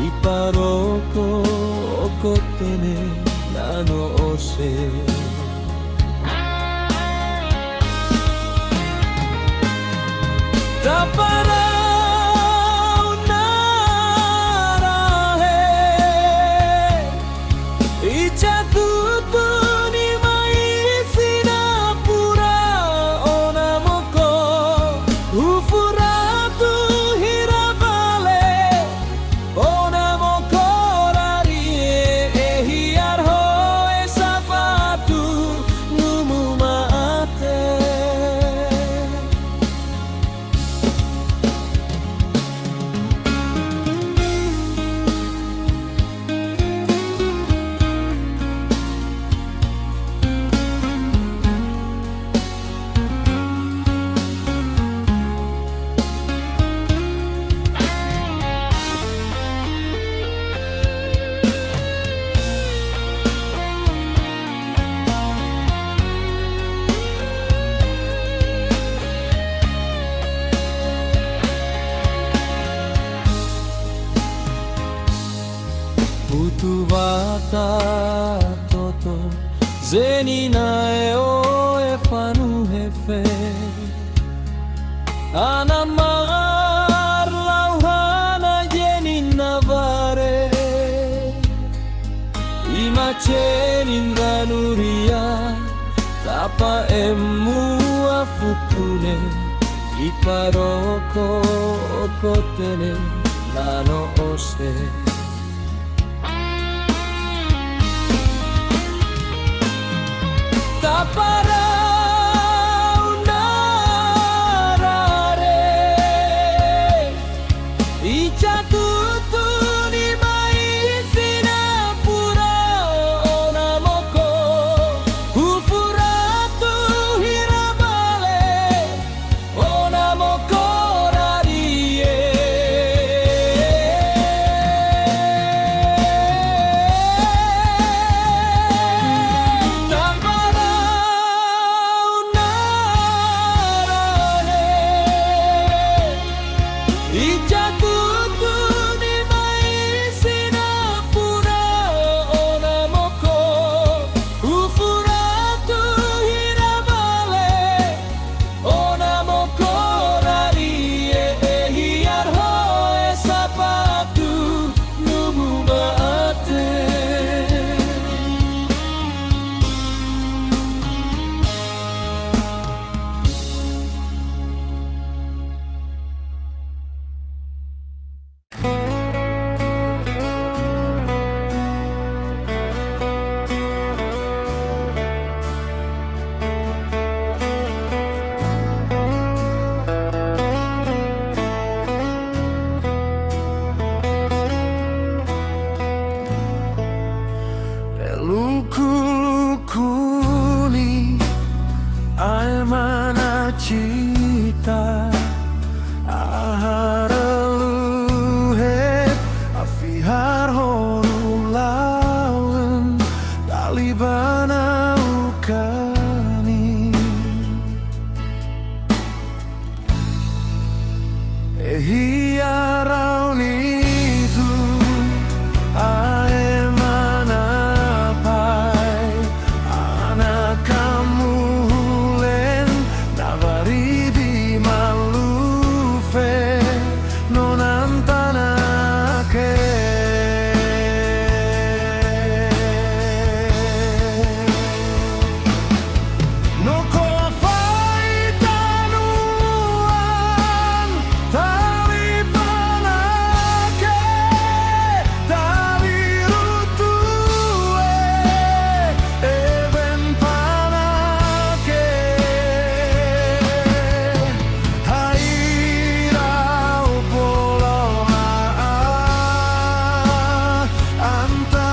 Iparoko okotene nano ose Tapara unarahe ica tutuni mai sinapura onamoko ufuratu hirabale onamoko rarie ehiar hoe sapatu numu maate Utuvata toto Zenina o efanu hefe Anamar lauhana jenina vare Ima cheninda nuria Tapa emu afutune Iparoko okotene nano ose Tapara unarare ica tutuni mai sinapura onamoko ufuratu hirabale onamoko rarie cita aharaluhet afihar horu lawen talibana ukani hiarauni tu ae manapai anak kamu len navarivi malufe nonantanake no kofai tanuan talipanake tavirutue even panake hairau poloa anta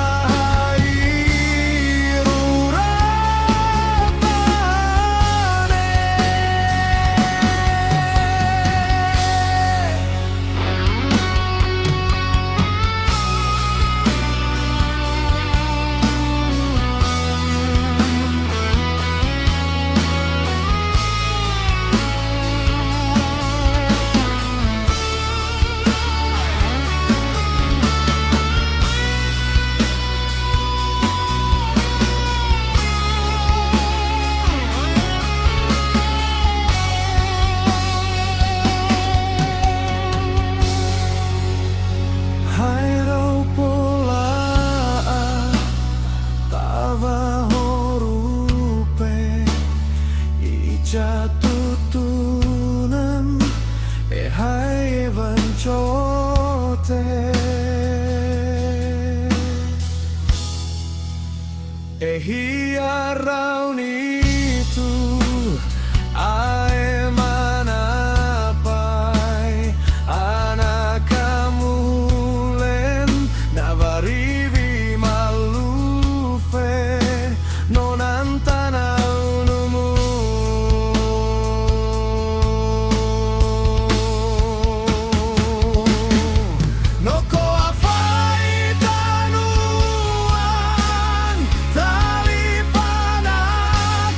hairau polaa tava horupe ijatutunan hai vanchote hiarauni tu ae manapai anak kamu len navarivi malufe nonantana unumu no koafai tanuan talipanake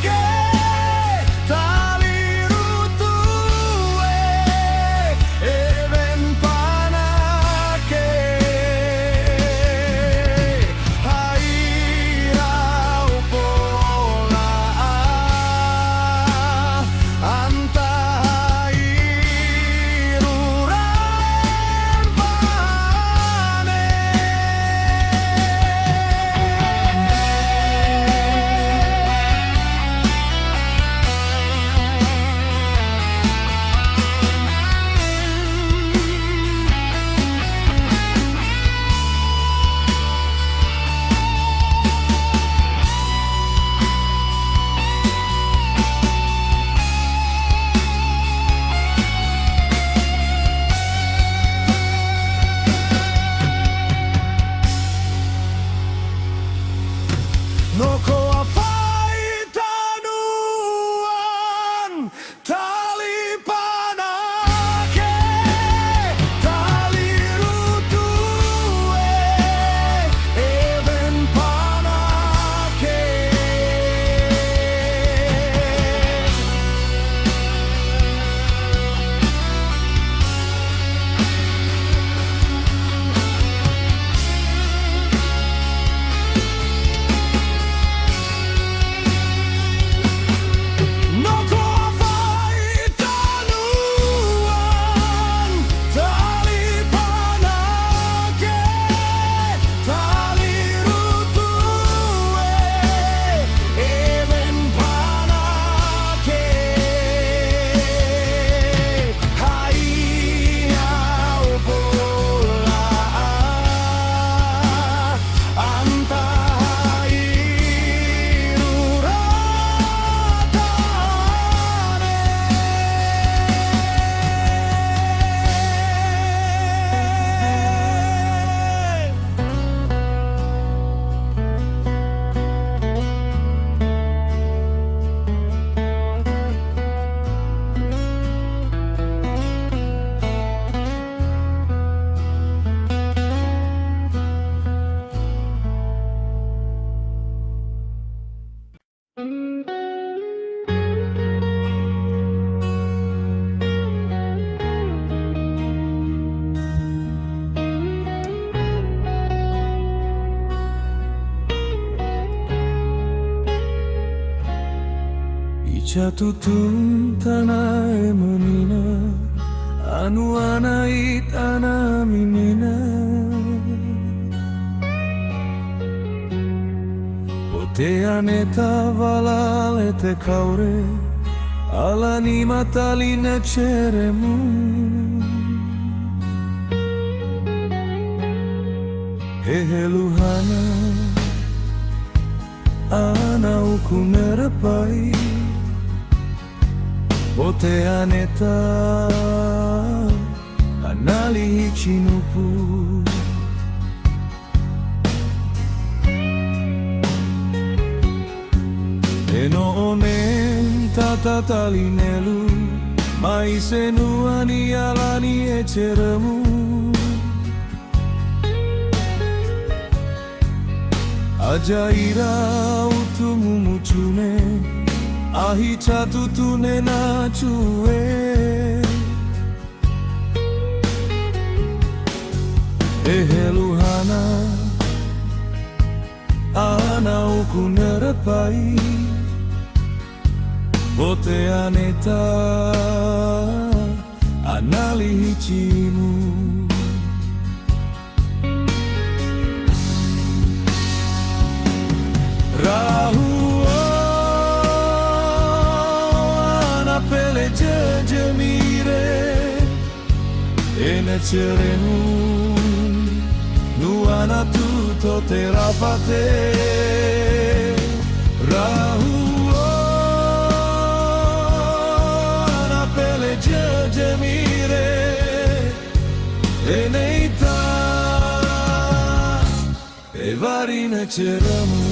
Ehicha tutun tanae menina anu anait ana minina Poteane tavalale te kaure alani mataline ceremu Heheluhana ana ukunerapai Poteane ta anali chinupu Eno onen tatatalinelu maisenu ani alani eceremu Ajaira utumu mucune ahicha tutune na chue Eheluhana ana ukunerapai Poteane ta anali hichimu Rahu ana pele jejemire ene cerenu nu ana tutto terapate Rahu ana pele jejemire ene ita e varine ceremu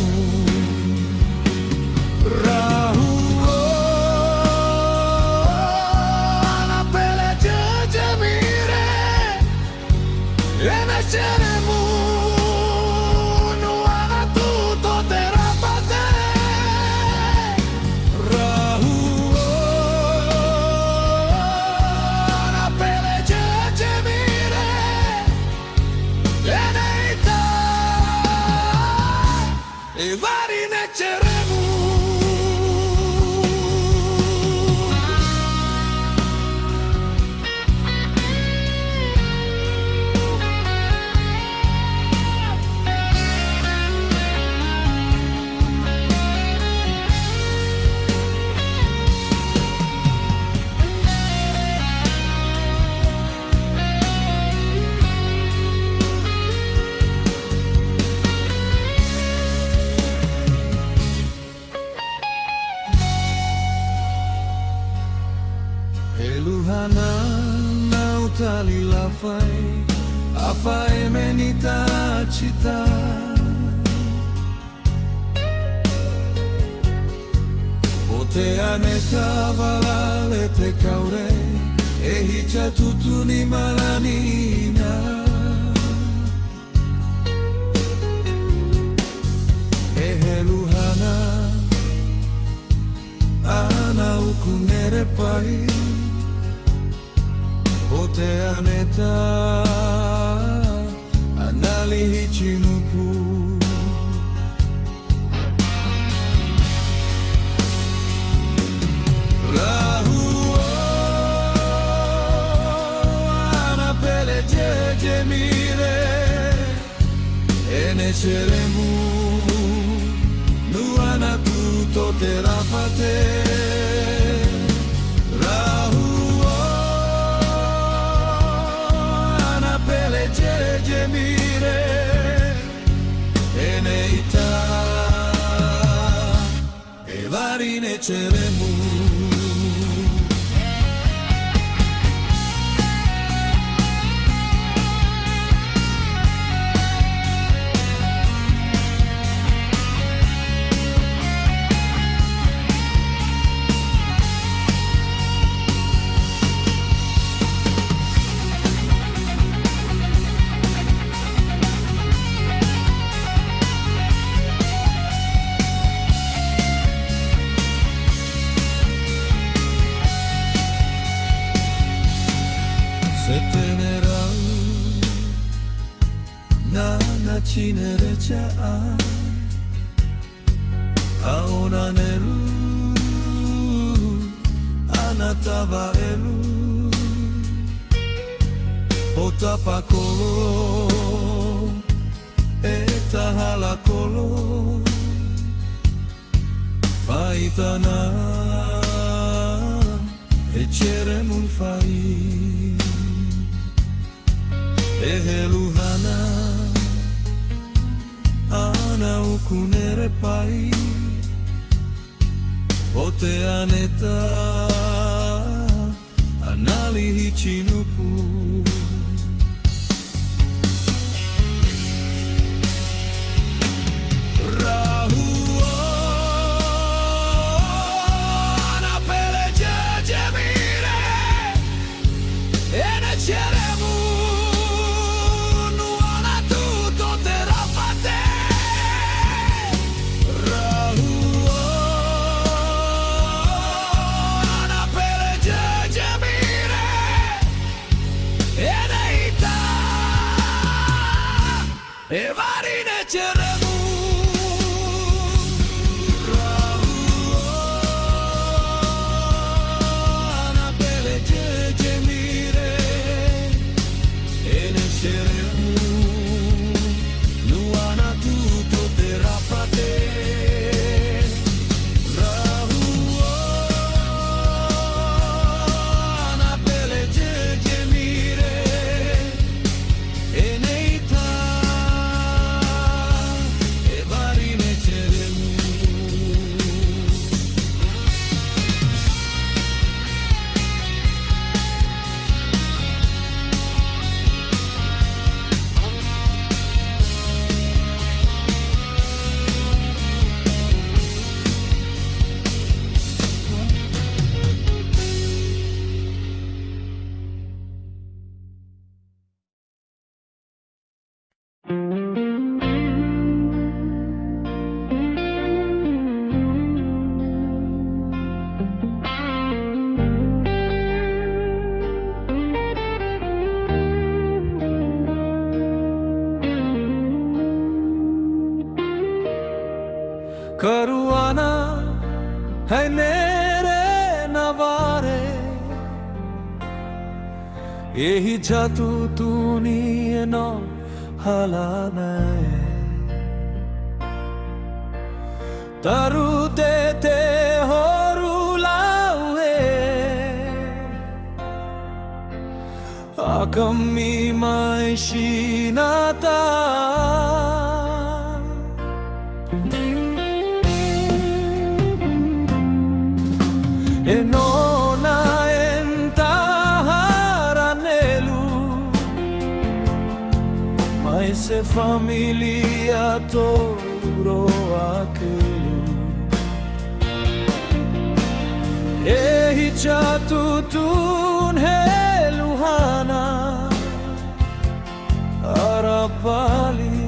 Rahu ana pele jejemire ene ceremu nu ana tutto terapate Rahu ana pele jejemire ene ita e varine ceremu Eluhana nautali lafai Afai menita cita Poteane tavalale te kaure Ehicha tutuni malanina Eheluhana ana ukunerepai Poteane ta anali hichinupu Rahu ana pele jejemire ene ceremu nu ana tutto terapate Rahu jejemire ene ita e varine ceremu Cinerecea aona nelu tava elu Otapakolo eta halakolo Faitana echeremun fai Eheluhana ana ukunere pai Oteaneta analihi chinupu Evarine ceremu Ana pele cemire Ene ceremu Nuana tutto terapate Ana pele cemire Ene Caruana hai nere navare Ehi jatu tuni no halanae Tarute te horu laue Akami mai shinata Enona entaharanelu Mas se familia toro aquelu Ehi chatutun heluhana Arapali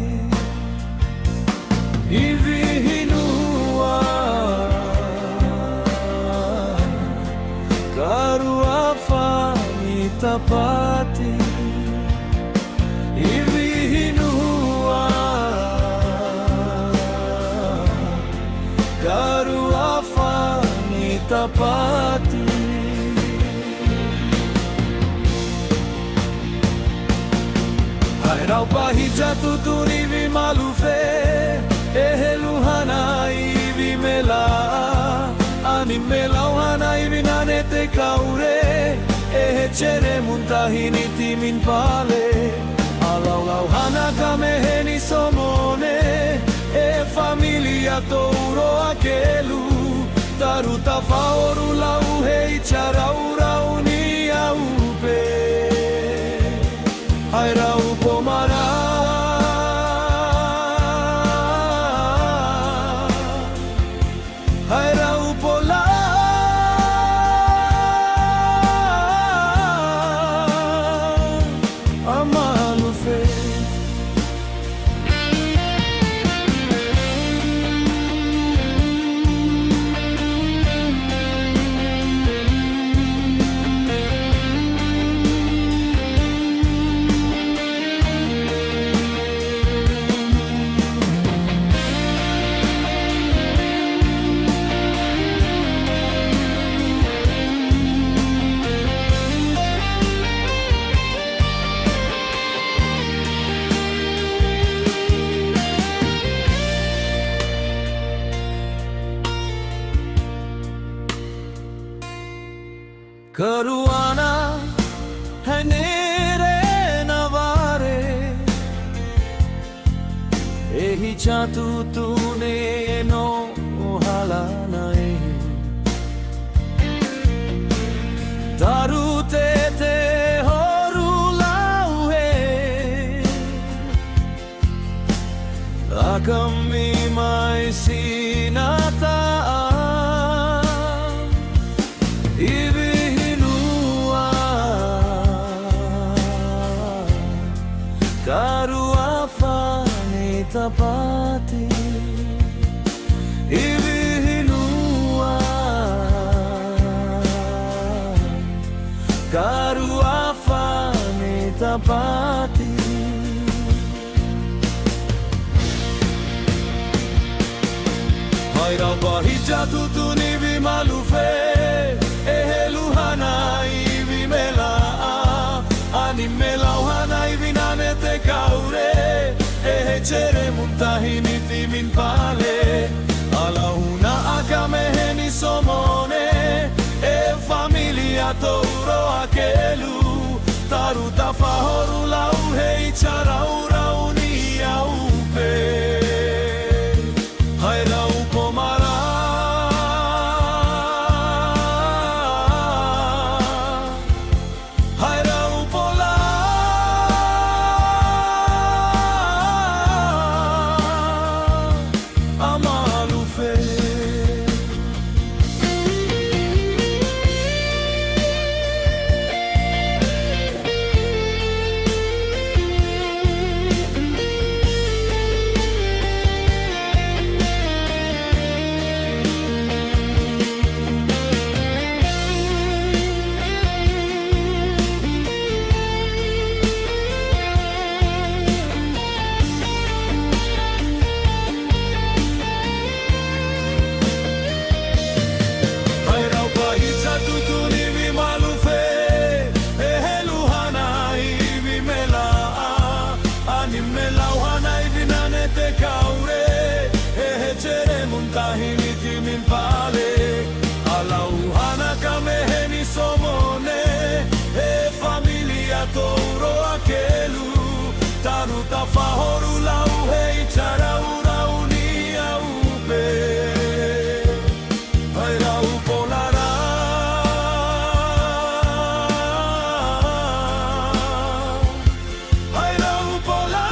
Ivihinua Tapati Ivihinua Karu afani tapati Hairau pahija tutuni vi malufe Eheluhana ivi mela Ani melauhana ivi nanete kaure Ehe cere muntahini timin pale Alau hana kameheni somone E familia touro aquelu Taruta faoru lau hei charaura unia upe Haira upomara Haira upola Karuana hanere navare ehi chatu tune no halana Tarute te horu lauhe Akami mai sinata Ibihinua Karua fani tapati Ibihinua Karua fani tapati Hairau bahija tutuni vimalufe Eheluhana ivimela Animela uhana ivinane te kaure Ehechere muntahini timin pale Alahuna akameheni somone E familia touro akelu Taruta fahoru lauhe icharaura unia upe Hairau pomara Hairau pola Amalufe Touro akelu Taruta fahoru lauhe icharaura unia upe Hairau polara Hairau polara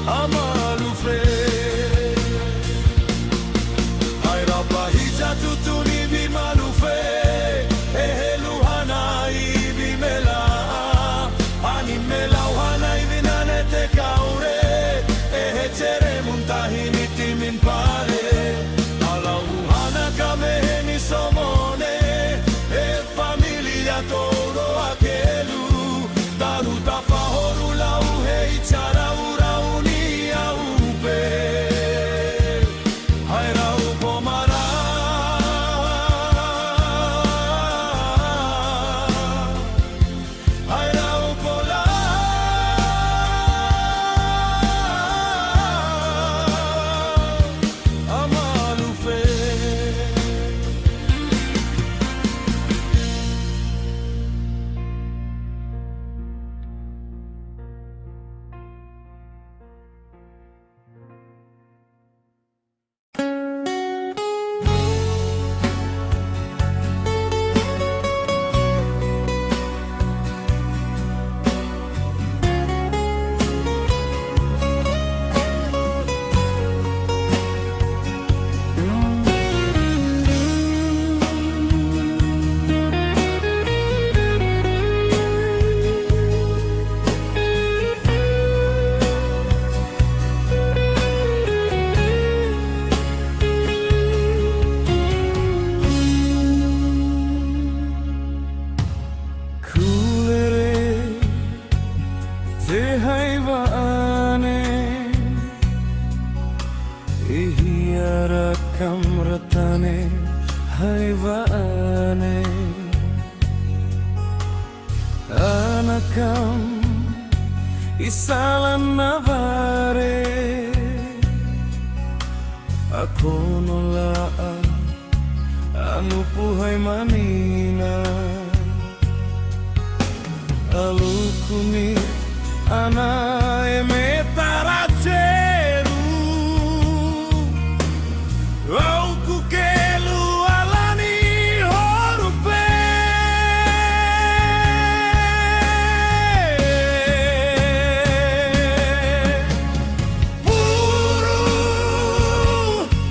Amalufe Hairau bahija tutuni vimalufe Eheluhana ivimela Animela uhana ivinane te kaure Ehechere muntahini timin pale Alauhana kameheni somone E familia touro akelu Taruta fahoru lauhe icharaura unia upe Hairau pomara Hairau pola Amalufe kamratane hayvane anakam isalan navare Akonola anu puhay manina alukuni ana emetaraceru auku kelu alani horupe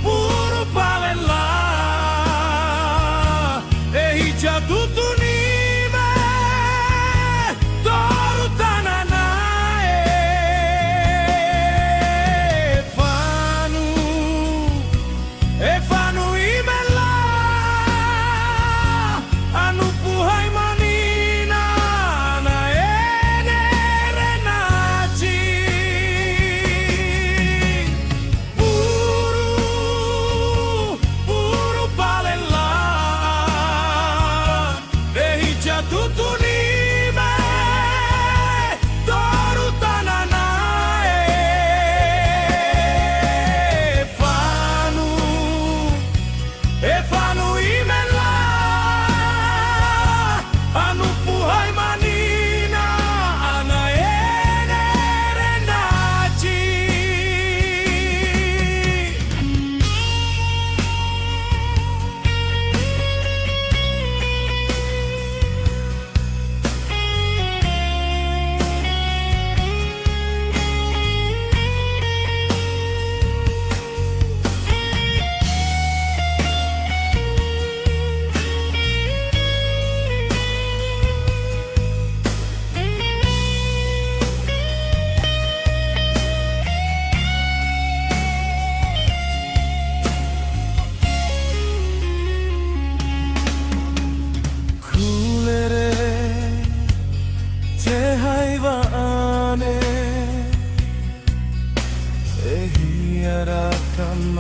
puru palela jatutu nime toru tanana efanu imela anu puhay manina na renaci puru palela jatutu nime toru tanana efanu imela anu puhay manina ana renaci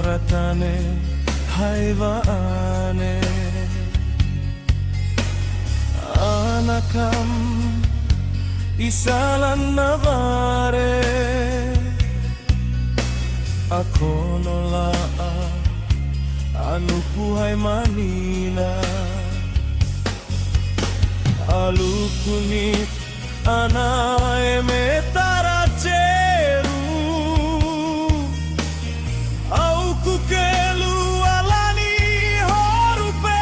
Ratane haivaane anakam isalan navare akonola anu puhay manina alukunit ana emetaraceru auku kelu alani horupe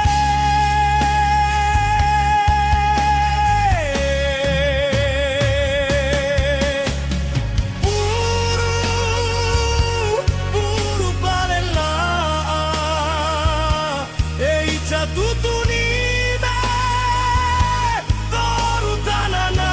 puru palela jatutu nime toru tanana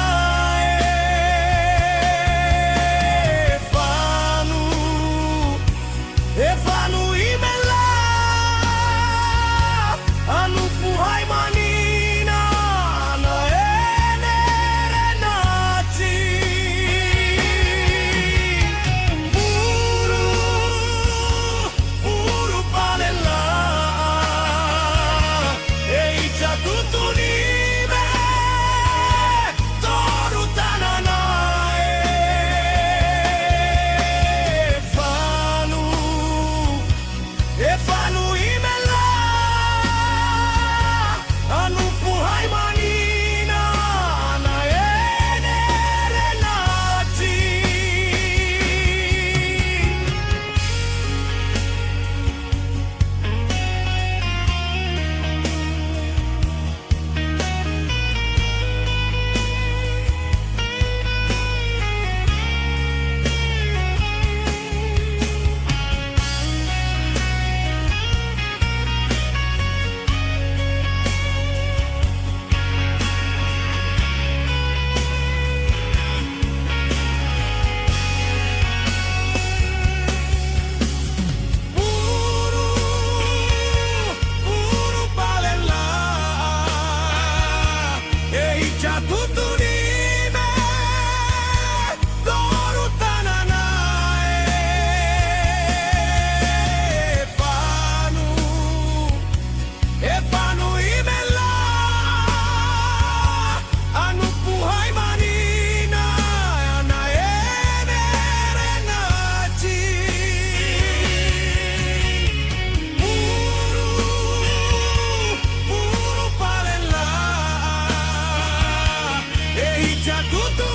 cha kutu